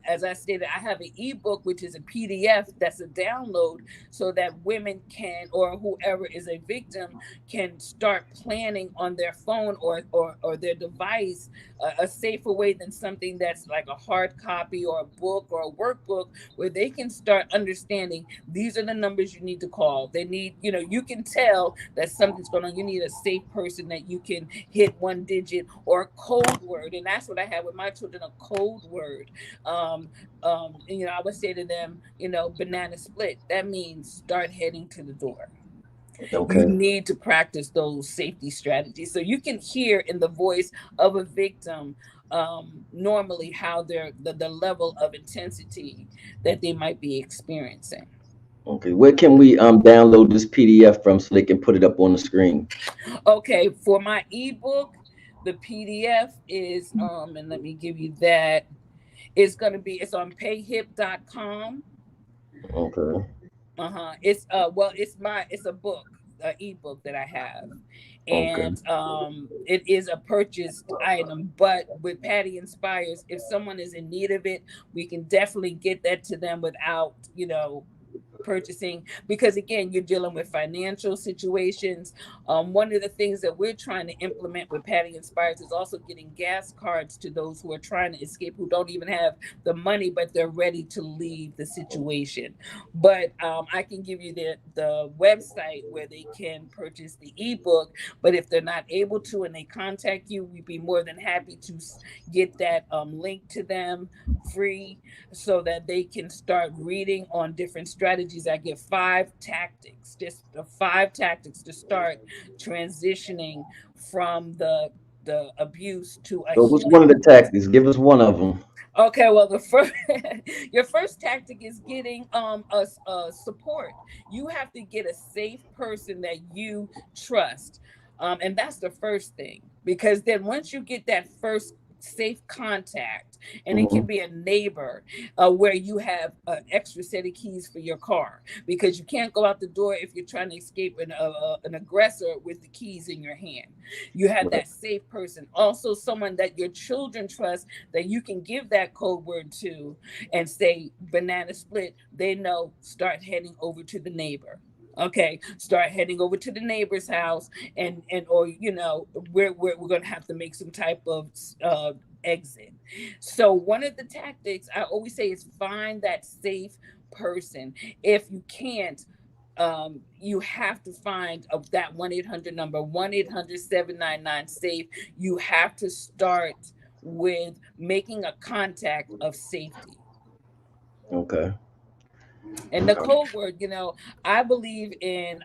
as I stated, I have an ebook, which is a PDF that's a download, so that women can, or whoever is a victim, can start planning on their phone or their device, a safer way than something that's like a hard copy or a book or a workbook, where they can start understanding these are the numbers you need to call. They need, you can tell that something's going on. You need a safe person that you can hit one digit or a code word. And that's what I had with my children, a code word. I would say to them, banana split. That means start heading to the door. You Okay. need to practice those safety strategies so you can hear in the voice of a victim, normally how the level of intensity that they might be experiencing. Okay. Where can we download this PDF from so they can put it up on the screen? Okay, for my ebook, the PDF is, and let me give you that. It's on payhip.com. Okay. It's a book, ebook that I have. Okay. And it is a purchased item, but with Patti Inspires, if someone is in need of it, we can definitely get that to them without, purchasing, because again, you're dealing with financial situations. One of the things that we're trying to implement with Patty Inspires is also getting gas cards to those who are trying to escape, who don't even have the money, but they're ready to leave the situation. But I can give you the website where they can purchase the ebook. But if they're not able to and they contact you, we'd be more than happy to get that link to them free, so that they can start reading on different strategies. I give 5 tactics, just the 5 tactics to start transitioning from the abuse to a So what's one healing of the place. tactics? Give us one of them. Okay, well, the first your first tactic is getting a support. You have to get a safe person that you trust, and that's the first thing. Because then once you get that first safe contact, and it can Hmm. be a neighbor, where you have an extra set of keys for your car, because you can't go out the door if you're trying to escape an aggressor with the keys in your hand. You have Right. that safe person, also someone that your children trust, that you can give that code word to and say banana split. They know, start heading over to the neighbor. Okay, start heading over to the neighbor's house, and or we're gonna have to make some type of exit. So one of the tactics I always say is find that safe person. If you can't, you have to find that 1-800 number, 1-800-799 safe. You have to start with making a contact of safety. Okay. And the Okay. code word, I believe in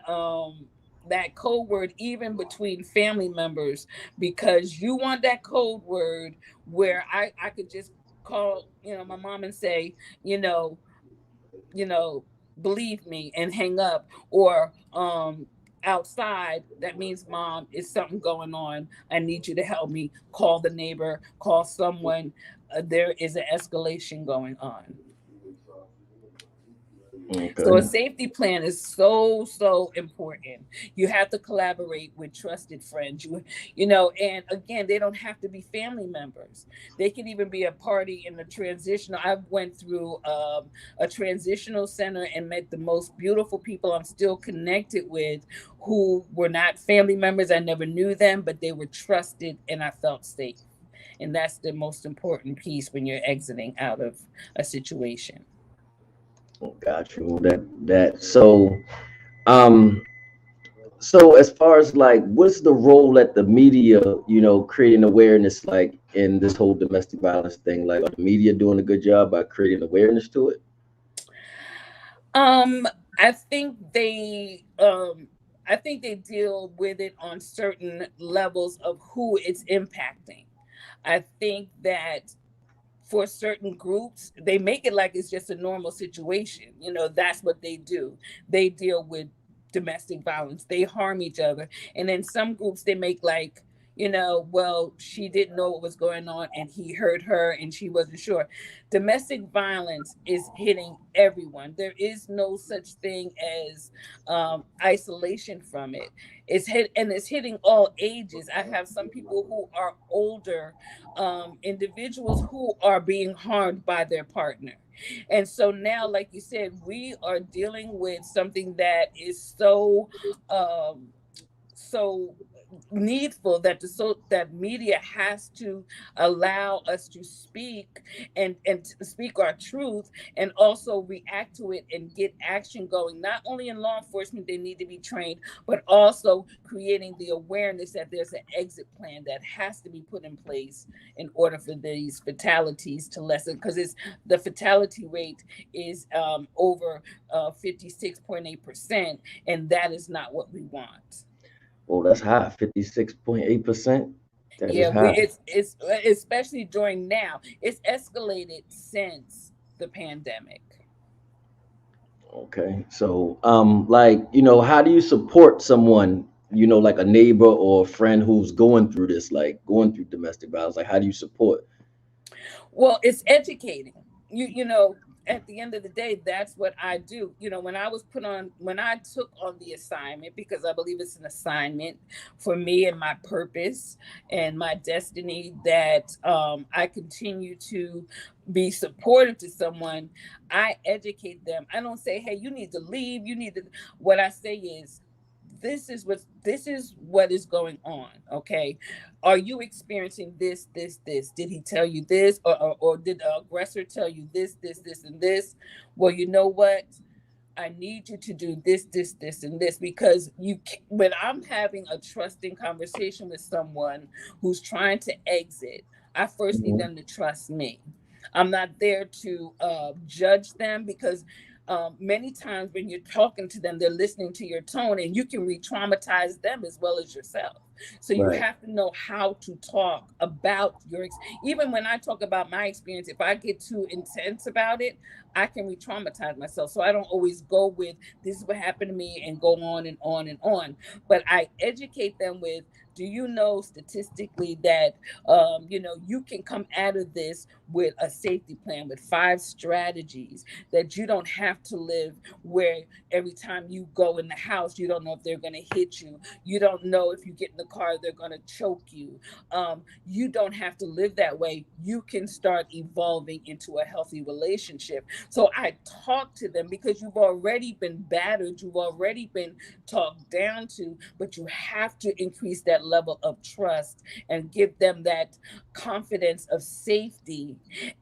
that code word even between family members, because you want that code word where I could just call, my mom and say, you know, you know, believe me, and hang up. Or outside, that means, mom, is something going on. I need you to help me. Call the neighbor, call someone. there is an escalation going on. So a Okay. safety plan is so important. You have to collaborate with trusted friends. And again, they don't have to be family members. They can even be a party in the transitional. I went through a transitional center and met the most beautiful people I'm still connected with, who were not family members. I never knew them, but they were trusted, and I felt safe. And that's the most important piece when you're exiting out of a situation. Got you. Um so as far as like what's the role that the media, creating awareness like in this whole domestic violence thing? Like are the media doing a good job by creating awareness to it? Um, I think they deal with it on certain levels of who it's impacting. I think that for certain groups, they make it like it's just a normal situation. That's what they do. They deal with domestic violence, they harm each other. And then some groups, they make like, well, she didn't know what was going on and he hurt her and she wasn't sure. Domestic violence is hitting everyone. There is no such thing as isolation from it. It's hitting all ages. I have some people who are older, individuals who are being harmed by their partner. And so now, like you said, we are dealing with something that is so needful, that media has to allow us to speak and to speak our truth, and also react to it and get action going. Not only in law enforcement, they need to be trained, but also creating the awareness that there's an exit plan that has to be put in place in order for these fatalities to lessen, because it's the fatality rate is over 56.8%, and that is not what we want. Oh, that's high. 56.8%. That is Yeah, high. it's especially during now. It's escalated since the pandemic. Okay. So, how do you support someone, like a neighbor or a friend who's going through this, like going through domestic violence? Like, how do you support? Well, it's educating. At the end of the day, that's what I do. When I took on the assignment, because I believe it's an assignment for me and my purpose and my destiny, that I continue to be supportive to someone. I educate them. I don't say, hey, you need to leave. What I say is, this is what is going on. Okay, are you experiencing this? Did he tell you this, or did the aggressor tell you this and this? Well, you know what, I need you to do this and this, because when I'm having a trusting conversation with someone who's trying to exit, I first need Mhm. them to trust me. I'm not there to judge them, because many times when you're talking to them, they're listening to your tone, and you can re-traumatize them as well as yourself. So you Right. have to know how to talk about even when I talk about my experience, if I get too intense about it, I can re-traumatize myself. So I don't always go with, this is what happened to me, and go on and on and on. But I educate them with, do you know statistically that you can come out of this with a safety plan, with 5 strategies, that you don't have to live where every time you go in the house, you don't know if they're going to hit you. You don't know if you get in the car, they're going to choke you. You don't have to live that way. You can start evolving into a healthy relationship. So I talk to them, because you've already been battered, you've already been talked down to, but you have to increase that level of trust and give them that confidence of safety,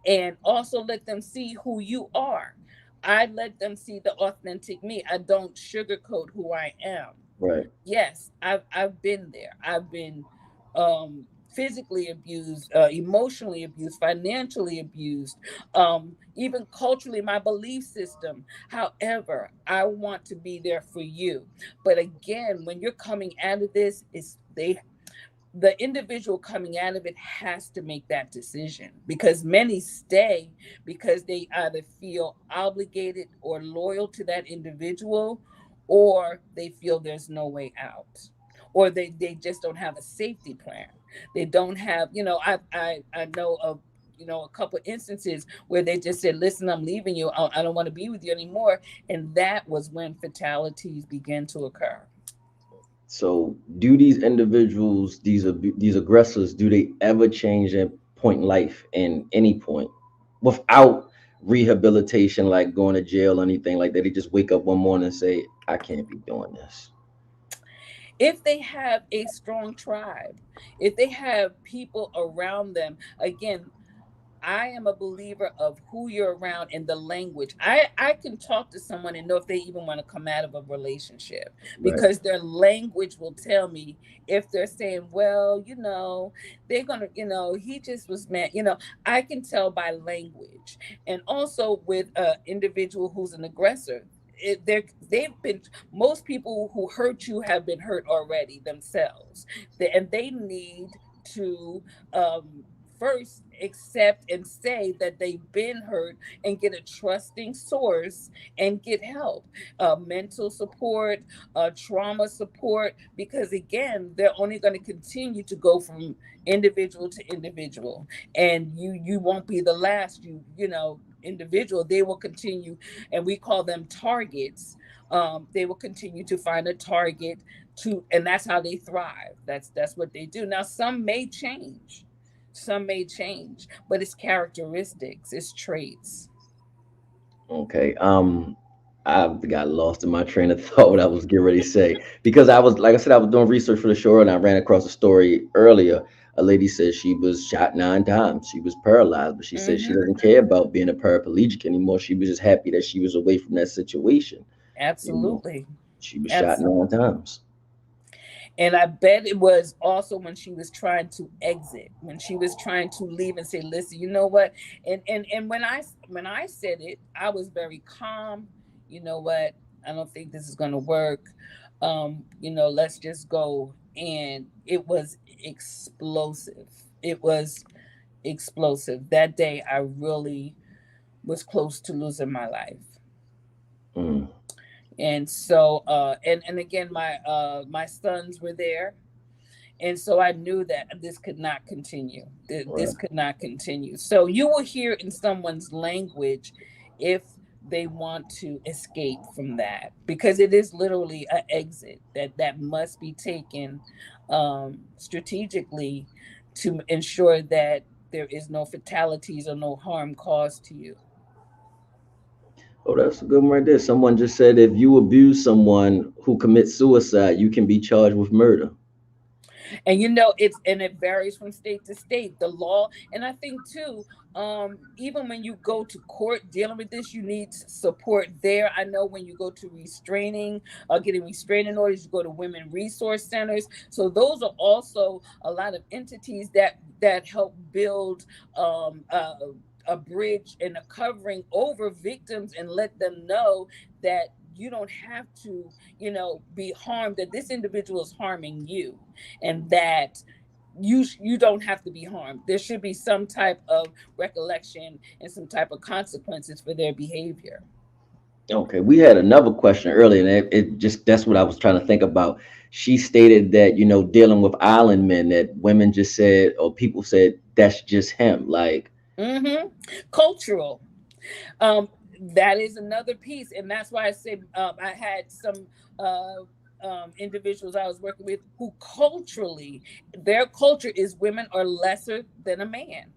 and also let them see who you are. I let them see the authentic me. I don't sugarcoat who I am. Right. Yes, I've been there. I've been physically abused, emotionally abused, financially abused, even culturally, my belief system. However, I want to be there for you. But again, when you're coming out of this, the individual coming out of it has to make that decision, because many stay because they either feel obligated or loyal to that individual, or they feel there's no way out, or they just don't have a safety plan. They don't have, I know of a couple instances where they just said, listen, I'm leaving you. I don't want to be with you anymore. And that was when fatalities began to occur. So, do these individuals, these aggressors, do they ever change their point in life in any point without rehabilitation, like going to jail or anything like that? They just wake up one morning and say, "I can't be doing this." If they have a strong tribe, if they have people around them, again, I am a believer of who you're around and the language. I can talk to someone and know if they even want to come out of a relationship Right. because their language will tell me if they're saying, well, they're going to, he just was mad. I can tell by language. And also with an individual who's an aggressor, they've been, most people who hurt you have been hurt already themselves. And they need to first accept and say that they've been hurt and get a trusting source and get help, mental support, trauma support, because again, they're only going to continue to go from individual to individual, and you won't be the last individual. They will continue, and we call them targets. They will continue to find a target to, and that's how they thrive. That's what they do. Now some may change, but it's characteristics, it's traits. Okay. I got lost in my train of thought what I was getting ready to say because I was, like I said, I was doing research for the show and I ran across a story earlier. A lady said she was shot 9 times. She was paralyzed, but she said she Hmm. doesn't care about being a paraplegic anymore. She was just happy that she was away from that situation. You know, Absolutely. she was shot Absolutely. 9 times. And I bet it was also when she was trying to exit, when she was trying to leave and say, listen, you know what? And when I said it, I was very calm. You know what? I don't think this is gonna work. Let's just go. And it was explosive. It was explosive. That day I really was close to losing my life. Mm, And so and again, my sons were there, and so I knew that this could not continue. This right. could not continue. So you will hear in someone's language if they want to escape from that, because it is literally an exit that must be taken strategically to ensure that there is no fatalities or no harm caused to you. Oh, that's a good one right there. Someone just said if you abuse someone who commits suicide, you can be charged with murder. And it varies from state to state, the law. And I think too, even when you go to court dealing with this, you need support there. I know when you go to restraining, getting restraining orders, you go to women resource centers. So those are also a lot of entities that help build a bridge and a covering over victims and let them know that you don't have to, be harmed, that this individual is harming you, and that you don't have to be harmed. There should be some type of recollection and some type of consequences for their behavior. Okay, we had another question earlier, and it just that's what I was trying to think about. She stated that dealing with island men, that women just said or people said that's just him. Like, Hmm. Cultural. Um, that is another piece, and that's why I say I had some individuals I was working with who culturally, their culture is women are lesser than a man.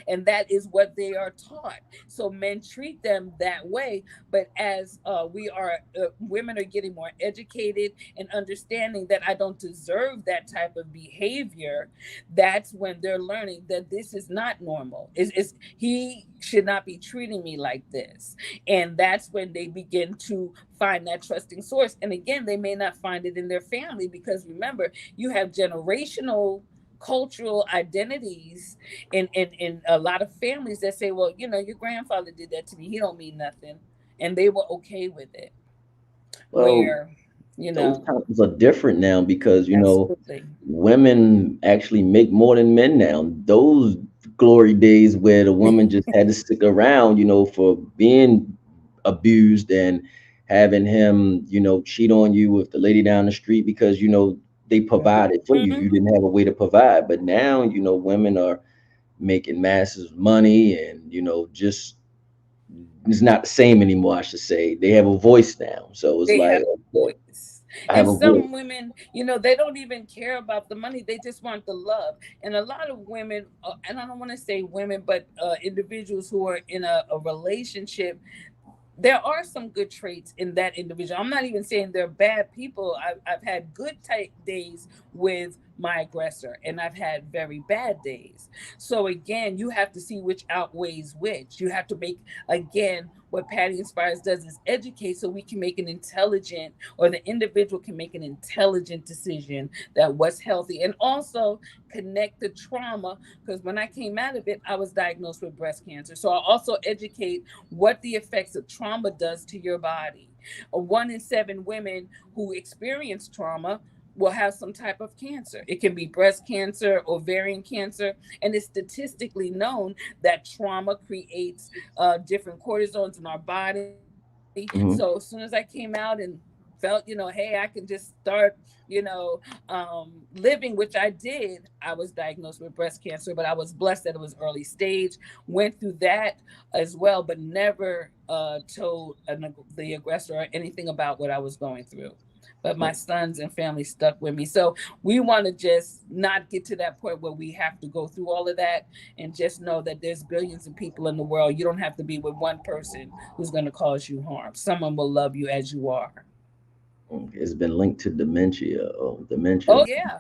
And that is what they are taught. So men treat them that way. But as women are getting more educated and understanding that I don't deserve that type of behavior, that's when they're learning that this is not normal. He should not be treating me like this. And that's when they begin to find that trusting source. And again, they may not find it in their family, because remember, you have generational cultural identities in a lot of families that say, well, your grandfather did that to me, he don't mean nothing, and they were okay with it. well, Where, you those know times are different now because absolutely. women actually make more than men now. Those glory days where the woman just had to stick around, for being abused and having him, cheat on you with the lady down the street because they provided for you. Mhm. You didn't have a way to provide. But now, women are making massive money, and just it's not the same anymore. I should say they have a voice now, so it's They like, have okay, voice. I have And a voice. some women, they don't even care about the money. They just want the love. And a lot of women, and I don't want to say women, but individuals who are in a relationship, there are some good traits in that individual. I'm not even saying they're bad people. I've had good type days with my aggressor, and I've had very bad days. So again, you have to see which outweighs which. You have to make, again, what Patti Inspires does is educate so we can make an intelligent, or the individual can make an intelligent decision that what's healthy, and also connect the trauma. Because when I came out of it, I was diagnosed with breast cancer. So I also educate what the effects of trauma does to your body. 1 in 7 women who experience trauma will have some type of cancer. It can be breast cancer, ovarian cancer, and it's statistically known that trauma creates different cortisones in our body. So as soon as I Hmm. came out and felt, hey, I can just start, living, which I did, I was diagnosed with breast cancer, but I was blessed that it was early stage, went through that as well, but never told the aggressor anything about what I was going through. But my sons and family stuck with me. So we want to just not get to that point where we have to go through all of that, and just know that there's billions of people in the world. You don't have to be with one person who's going to cause you harm. Someone will love you as you are. It's been linked to dementia. Oh, Oh dementia. yeah,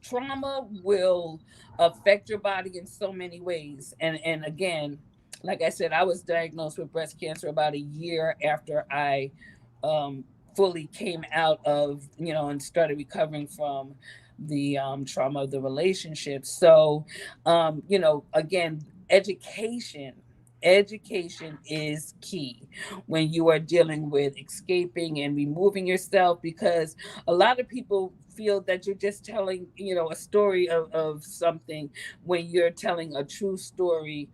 trauma will affect your body in so many ways. And again, like I said, I was diagnosed with breast cancer about a year after I um, fully came out of, and started recovering from the trauma of the relationship. So, again, education is key when you are dealing with escaping and removing yourself, because a lot of people feel that you're just telling, a story of something, when you're telling a true story.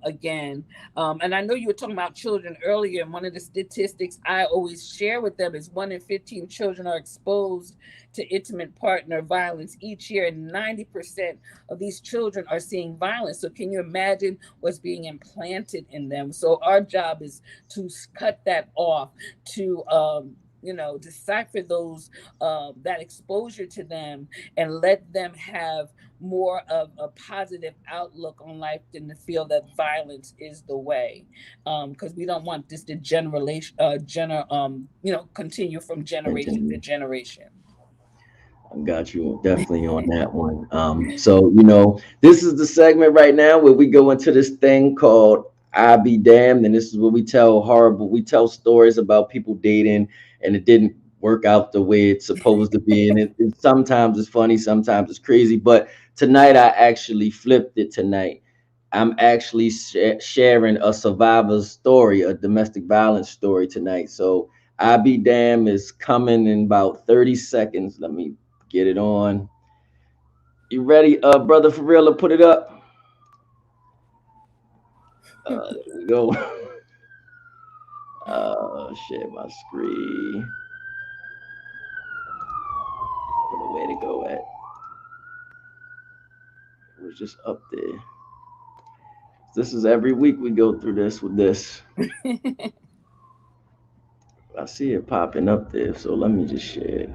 Again, and I know you were talking about children earlier, and one of the statistics I always share with them is 1 in 15 children are exposed to intimate partner violence each year, and 90% of these children are seeing violence. So can you imagine what's being implanted in them? So our job is to cut that off, to decipher those, that exposure to them, and let them have more of a positive outlook on life than to feel that violence is the way. Because we don't want this to continue from generation to Continue. generation. I got you definitely on that one. So this is the segment right now where we go into this thing called "I Be Damned," and this is where we tell stories about people dating and it didn't work out the way it's supposed to be, and sometimes it's funny, sometimes it's crazy. But tonight I actually flipped it. Tonight I'm actually sharing a survivor's story, a domestic violence story tonight. So "I Be Damned" is coming in about 30 seconds. Let me get it on. You ready, brother, for real, to put it up? There we go. Share my screen. Where the way to go at? It was just up there. This is every week we go through this with this. I see it popping up there, so let me just share it.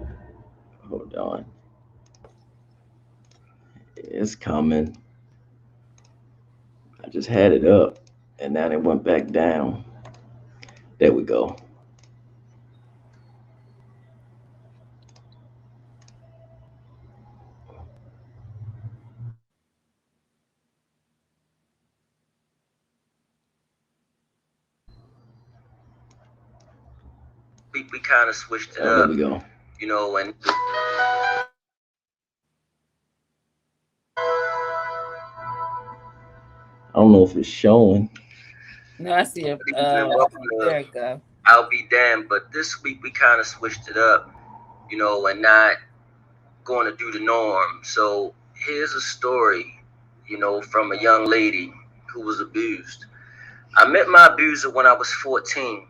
Hold on. It's coming. I just had it up, and now it went back down. There we go. We kind of switched it up. There we go. When I don't know if it's showing. No, I see it. Welcome to There it go. "I'll Be Damned," but this week we kind of switched it up, and not going to do the norm. So here's a story, from a young lady who was abused. I met my abuser when I was 14.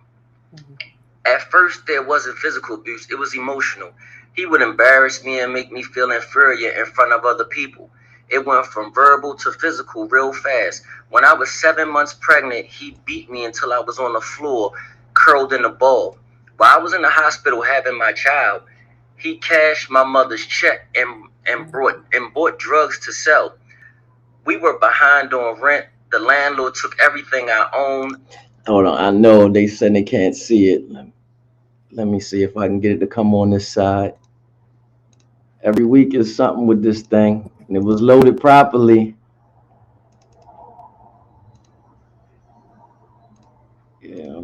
Mhm. At first, there wasn't physical abuse, it was emotional. He would embarrass me and make me feel inferior in front of other people. It went from verbal to physical real fast. When I was 7 months pregnant, he beat me until I was on the floor, curled in a ball. While I was in the hospital having my child, he cashed my mother's check and bought drugs to sell. We were behind on rent. The landlord took everything I owned. Hold on, I know they said they can't see it. Let me see if I can get it to come on this side. Every week is something with this thing, and it was loaded properly. Yeah.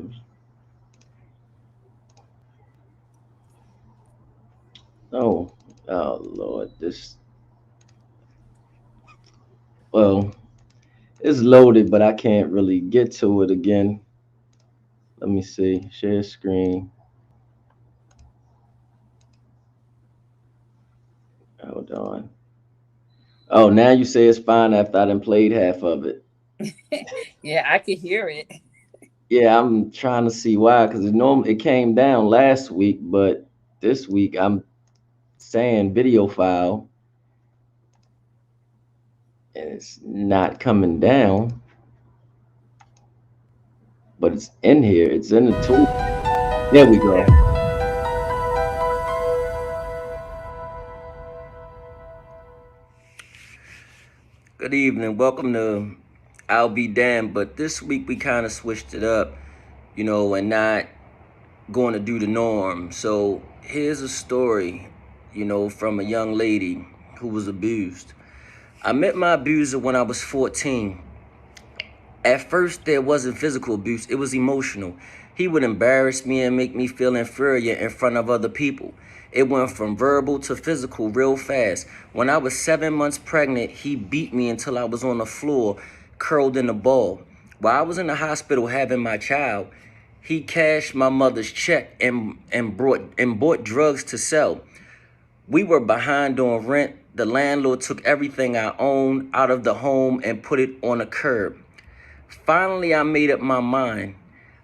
Oh, oh Lord, this. Well, it's loaded, but I can't really get to it again. Let me see. Share screen. Hold on. Oh, now you say it's fine after I done played half of it. Yeah, I can hear it. Yeah, I'm trying to see why, because it came down last week, but this week I'm saying video file and it's not coming down, but it's in here. It's in the tool. There we go. Good evening. Welcome to I'll Be Damned. But this week we kind of switched it up, and not going to do the norm. So here's a story, from a young lady who was abused. I met my abuser when I was 14. At first, there wasn't physical abuse, it was emotional. He would embarrass me and make me feel inferior in front of other people. It went from verbal to physical real fast. When I was 7 months pregnant, he beat me until I was on the floor, curled in a ball. While I was in the hospital having my child, he cashed my mother's check and bought drugs to sell. We were behind on rent. The landlord took everything I owned out of the home and put it on a curb. Finally, I made up my mind.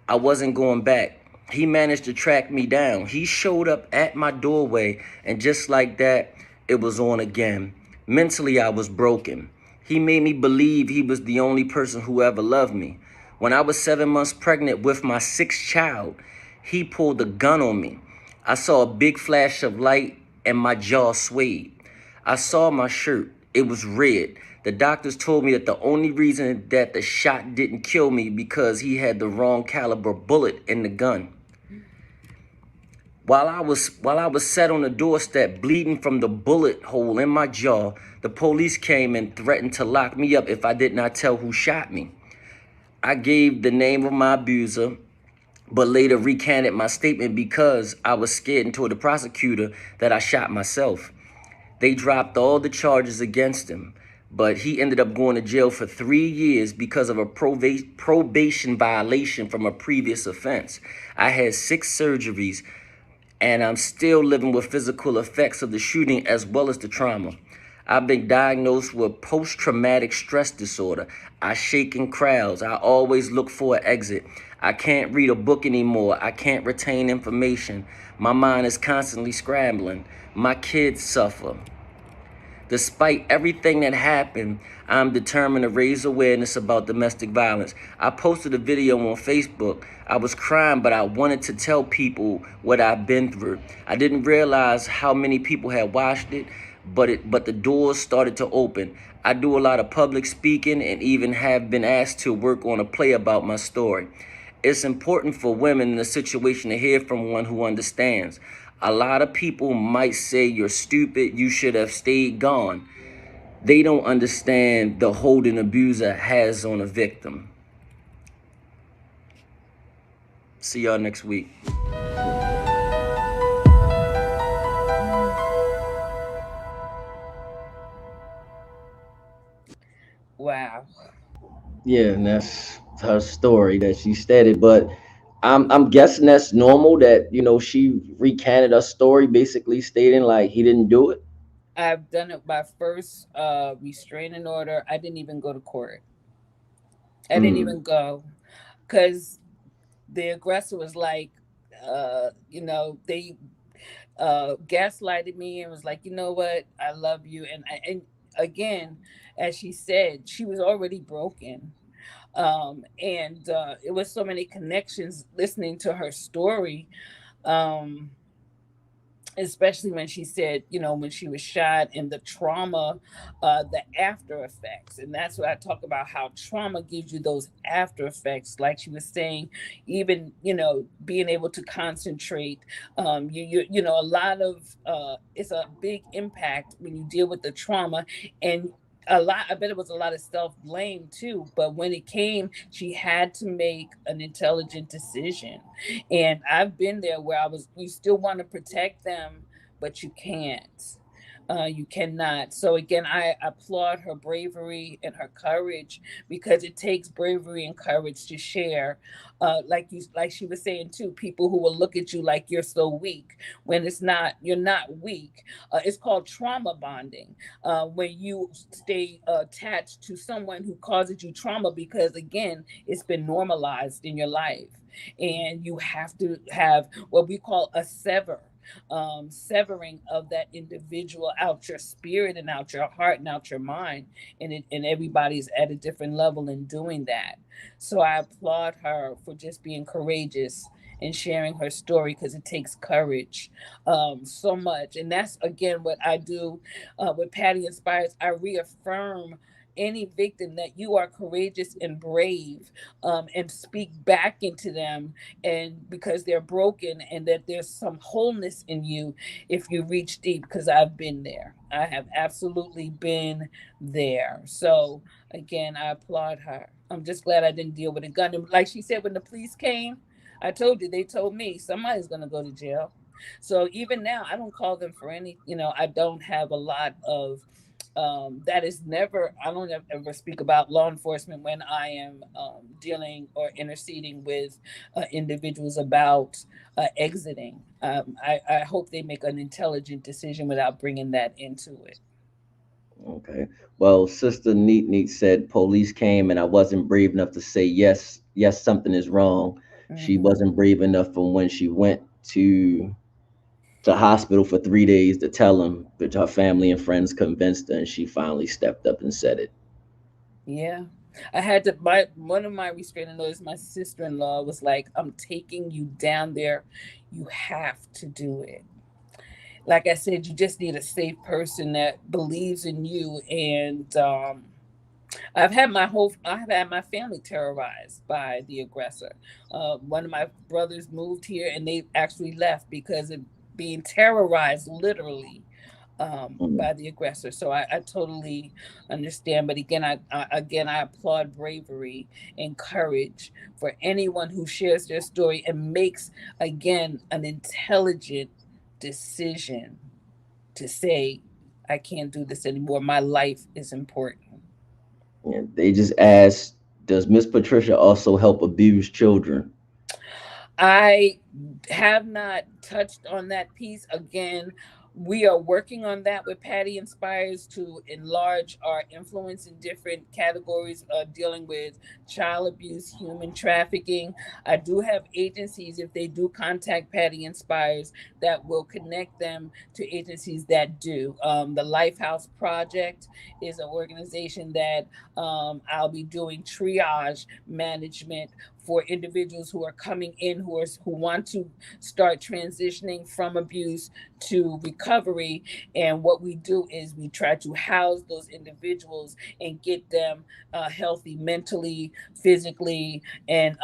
I wasn't going back. He managed to track me down. He showed up at my doorway, and just like that, it was on again. Mentally, I was broken. He made me believe he was the only person who ever loved me. When I was 7 months pregnant with my sixth child, he pulled a gun on me. I saw a big flash of light, and my jaw swayed. I saw my shirt. It was red. The doctors told me that the only reason that the shot didn't kill me because he had the wrong caliber bullet in the gun. While I was sat on the doorstep bleeding from the bullet hole in my jaw, the police came and threatened to lock me up if I did not tell who shot me. I gave the name of my abuser, but later recanted my statement because I was scared and told the prosecutor that I shot myself. They dropped all the charges against him, but he ended up going to jail for 3 years because of a probation violation from a previous offense. I had 6 surgeries, and I'm still living with physical effects of the shooting as well as the trauma. I've been diagnosed with post-traumatic stress disorder. I shake in crowds. I always look for an exit. I can't read a book anymore. I can't retain information. My mind is constantly scrambling. My kids suffer. Despite everything that happened, I'm determined to raise awareness about domestic violence. I posted a video on Facebook. I was crying, but I wanted to tell people what I've been through. I didn't realize how many people had watched it, but the doors started to open. I do a lot of public speaking and even have been asked to work on a play about my story. It's important for women in a situation to hear from one who understands. A lot of people might say you're stupid, you should have stayed gone. They don't understand the hold an abuser has on a victim. See y'all next week. Wow. Yeah, and that's her story that she stated. But I'm guessing that's normal that she recanted her story, basically stating like he didn't do it. I've done it by first restraining order. I didn't even go to court. I didn't Mm. even go because the aggressor was like, they gaslighted me and was like, you know what, I love you, and again, as she said, she was already broken. And it was so many connections listening to her story. Um, Especially when she said, when she was shot, and the trauma, the after effects. And that's what I talk about, how trauma gives you those after effects. Like she was saying, even, being able to concentrate. A lot of, it's a big impact when you deal with the trauma. And I bet it was a lot of self blame too. But when it came, she had to make an intelligent decision. And I've been there where you still want to protect them, but you can't. You cannot. So again, I applaud her bravery and her courage, because it takes bravery and courage to share. Like she was saying too, people who will look at you like you're so weak, when it's not. You're not weak. It's called trauma bonding, when you stay attached to someone who causes you trauma, because again, it's been normalized in your life, and you have to have what we call a severing of that individual out your spirit and out your heart and out your mind. And everybody's at a different level in doing that. So I applaud her for just being courageous and sharing her story, because it takes courage, so much. And that's again what I do, with Patti Inspires. I reaffirm any victim that you are courageous and brave, and speak back into them, and because they're broken, and that there's some wholeness in you if you reach deep, because I've been there. I have absolutely been there. So again, I applaud her. I'm just glad I didn't deal with a gun. And like she said, when the police came, I told you, they told me somebody's going to go to jail. So even now, I don't call them for any, I don't have a lot of, that is never, I don't ever speak about law enforcement when I am, dealing or interceding with, individuals about, exiting. I hope they make an intelligent decision without bringing that into it. Okay. Well, Sister Neat Neat said police came and I wasn't brave enough to say yes, yes, something is wrong. She Hmm. wasn't brave enough from when she went to hospital for 3 days to tell him, but her family and friends convinced her, and she finally stepped up and said it. Yeah. I had to my one of my restraining orders, my sister-in-law was like, I'm taking you down there. You have to do it. Like I said, you just need a safe person that believes in you. And I've had my family terrorized by the aggressor. One of my brothers moved here, and they actually left because of being terrorized, literally, Mm. by the aggressor. So I totally understand. But again, I applaud bravery and courage for anyone who shares their story and makes, again, an intelligent decision to say, I can't do this anymore. My life is important. Yeah, they just asked, does Miss Patricia also help abused children? I have not touched on that piece. Again, we are working on that with Patty Inspires to enlarge our influence in different categories, dealing with child abuse, human trafficking. I do have agencies, if they do contact Patty Inspires, that will connect them to agencies that do. The Lifehouse Project is an organization that, I'll be doing triage management for individuals who are coming in, who want to start transitioning from abuse to recovery. And what we do is we try to house those individuals and get them, healthy mentally, physically, and,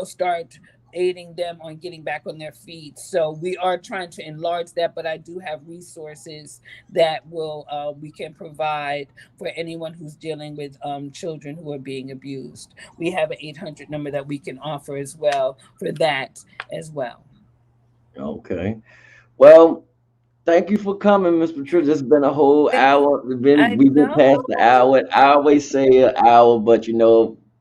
start aiding them on getting back on their feet. So we are trying to enlarge that, but I do have resources that will, we can provide for anyone who's dealing with, children who are being abused. We have an 800 number that we can offer as well for that as well. Okay. Well, thank you for coming, Miss Patricia. It's been a whole hour. I We've been know. past the hour. I always say an hour, but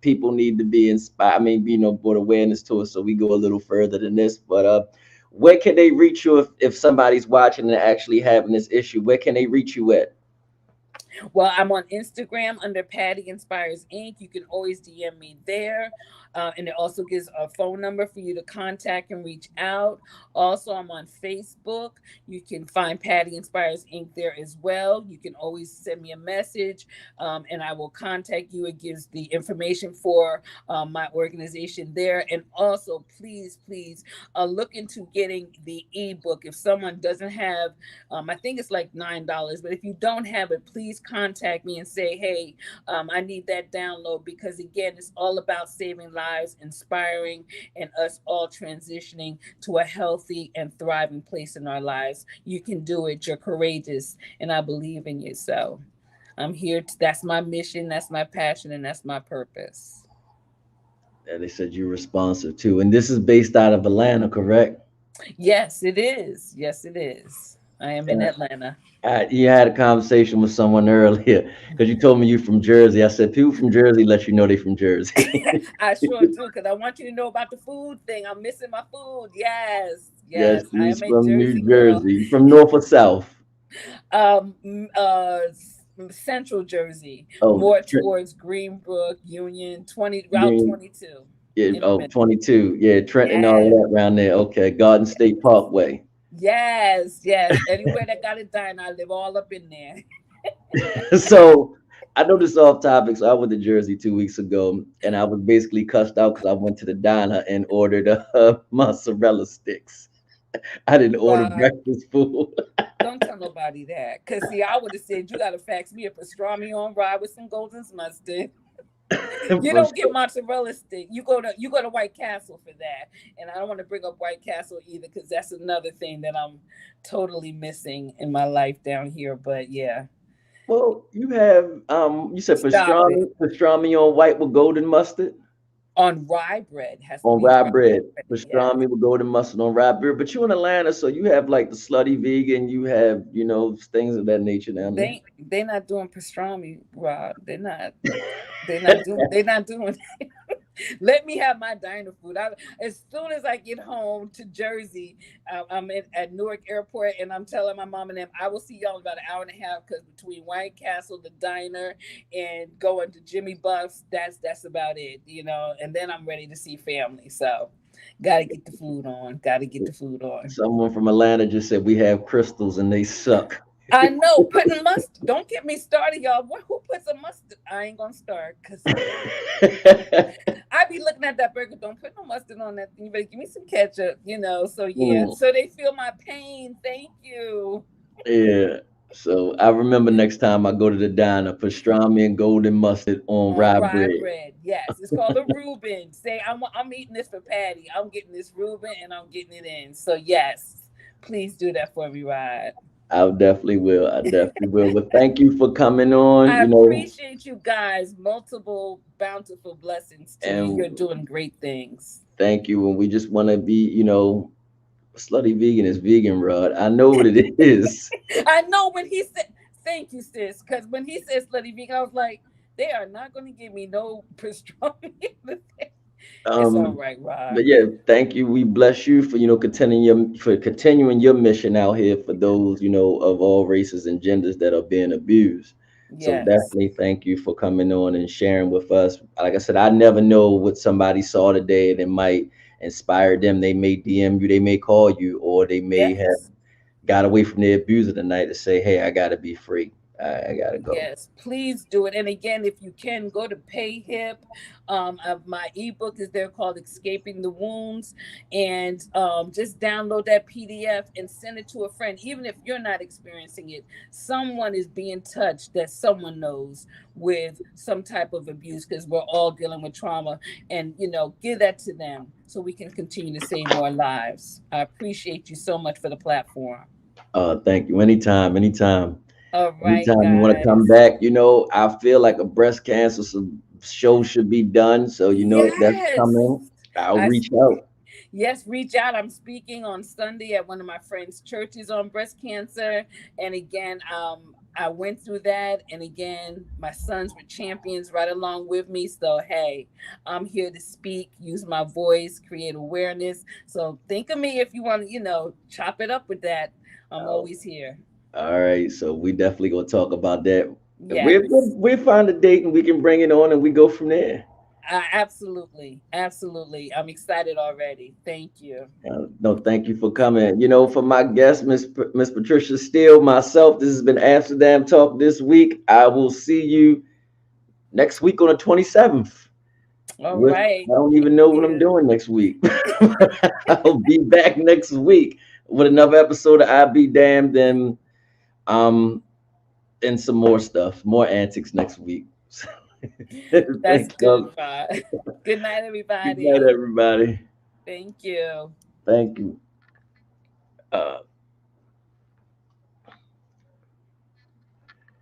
people need to be inspired. I mean, put awareness to it, so we go a little further than this. But where can they reach you if somebody's watching and actually having this issue? Where can they reach you at? Well, I'm on Instagram under Patty Inspires Inc. You can always DM me there. And it also gives a phone number for you to contact and reach out. Also, I'm on Facebook. You can find Patti Inspires Inc. there as well. You can always send me a message, and I will contact you. It gives the information for my organization there. And also, please look into getting the ebook. If someone doesn't have, I think it's like $9, but if you don't have it, please contact me and say, hey, I need that download, because again, it's all about saving lives, inspiring, and us all transitioning to a healthy and thriving place in our lives. You can do it. You're courageous, and I believe in you. So I'm here. That's my mission. That's my passion, and that's my purpose. And they said you're responsive too. And this is based out of Atlanta, correct? Yes, it is. Yes, it is. I am in Yeah. Atlanta. You had a conversation with someone earlier because you told me you from Jersey. I said people from Jersey let you know they from Jersey. I sure do, because I want you to know about the food thing. I'm missing my food. Yes, Yes, yes. I she's am a from Jersey New girl. Jersey. You from North or South? Central Jersey, Oh, more towards Greenbrook, Union, 20 Route you 22 yeah, in the oh, middle. 22. Yeah, Trenton, all Yes, that around there. Okay, Garden State Parkway. yes. Anywhere that got a diner, I live all up in there. So I know this is off topic. So I went to Jersey 2 weeks ago, and I was basically cussed out because I went to the diner and ordered mozzarella sticks. I didn't order Rod, breakfast food. don't tell nobody that. Cause see, I would have said you gotta fax me a pastrami on rye with some golden mustard. You For don't get sure. mozzarella stick. You go to White Castle for that. And I don't want to bring up White Castle either, because that's another thing that I'm totally missing in my life down here. But yeah. Well, you have you said Stop it. pastrami on white with golden mustard On rye bread. Has to on be rye rye bread. bread. Yes. Pastrami with golden mustard on rye bread. But you in Atlanta, so you have like the slutty vegan. You have things of that nature down there. They not doing pastrami, Rod. They're not doing Let me have my diner food. As soon as I get home to Jersey, I'm at Newark Airport, and I'm telling my mom and them, I will see y'all in about an hour and a half, because between White Castle, the diner, and going to Jimmy Buff's, that's about it. And then I'm ready to see family. So, gotta get the food on. Gotta get the food on. Someone from Atlanta just said we have crystals and they suck. I know, putting mustard. Don't get me started, y'all. Who puts a mustard? I ain't gonna start, because I be looking at that burger. Don't put no mustard on that thing. You better give me some ketchup. So yeah. Mm, So they feel my pain. Thank you. yeah. So I remember next time I go to the diner, pastrami and golden mustard on On rye rye bread. bread. Yes, it's called a Reuben. Say I'm eating this for Patty. I'm getting this Reuben and I'm getting it in. So yes, please do that for me, Rod. I definitely will. I definitely will. But thank you for coming on. I appreciate you guys. Multiple bountiful blessings to you. You're And doing great things. thank you. And we just want to be, slutty vegan is vegan, Rod. I know what it is. I know when he said, thank you, sis, because when he said slutty vegan, I was like, they are not going to give me no pastrami. It's all Um, right, Rod. but yeah, thank you. We bless you for continuing your mission out here for those of all races and genders that are being abused. So Yes, definitely thank you for coming on and sharing with us. Like I said, I never know what somebody saw today that might inspire them. They may DM you, they may call you, or they may have yes. got away from their abuser tonight to say, "Hey, I gotta be free. I gotta go." Yes, please do it. And again, if you can, go to PayHip. My ebook is there called "Escaping the Wounds," and just download that PDF and send it to a friend. Even if you're not experiencing it, someone is being touched that someone knows with some type of abuse, because we're all dealing with trauma. And give that to them so we can continue to save more lives. I appreciate you so much for the platform. Thank you. Anytime, anytime. All right, Anytime you want to come guys. back, I feel like a breast cancer show should be done. So if that's Yes. coming, I'll I reach out. Yes, reach out. I'm speaking on Sunday at one of my friends' churches on breast cancer. And again, I went through that. And again, my sons were champions right along with me. So, hey, I'm here to speak, use my voice, create awareness. So, think of me if you want to, chop it up with that. I'm Oh, always here. all right. So we definitely gonna talk about that. And we'll Yes. we'll find a date and we can bring it on and we go from there. Absolutely, absolutely. I'm excited already. Thank you. No, thank you for coming. For my guest, Miss Patricia Steele, myself, this has been Amsterdam Talk this week. I will see you next week on the 27th. All With right. I don't even Thank know what I'm you. doing next week. I'll be back next week with another episode of I Be Damned um and some more stuff, more antics next week. That's Thank good, you. Fa. Good night, Good night, everybody. everybody. Thank you. Thank you.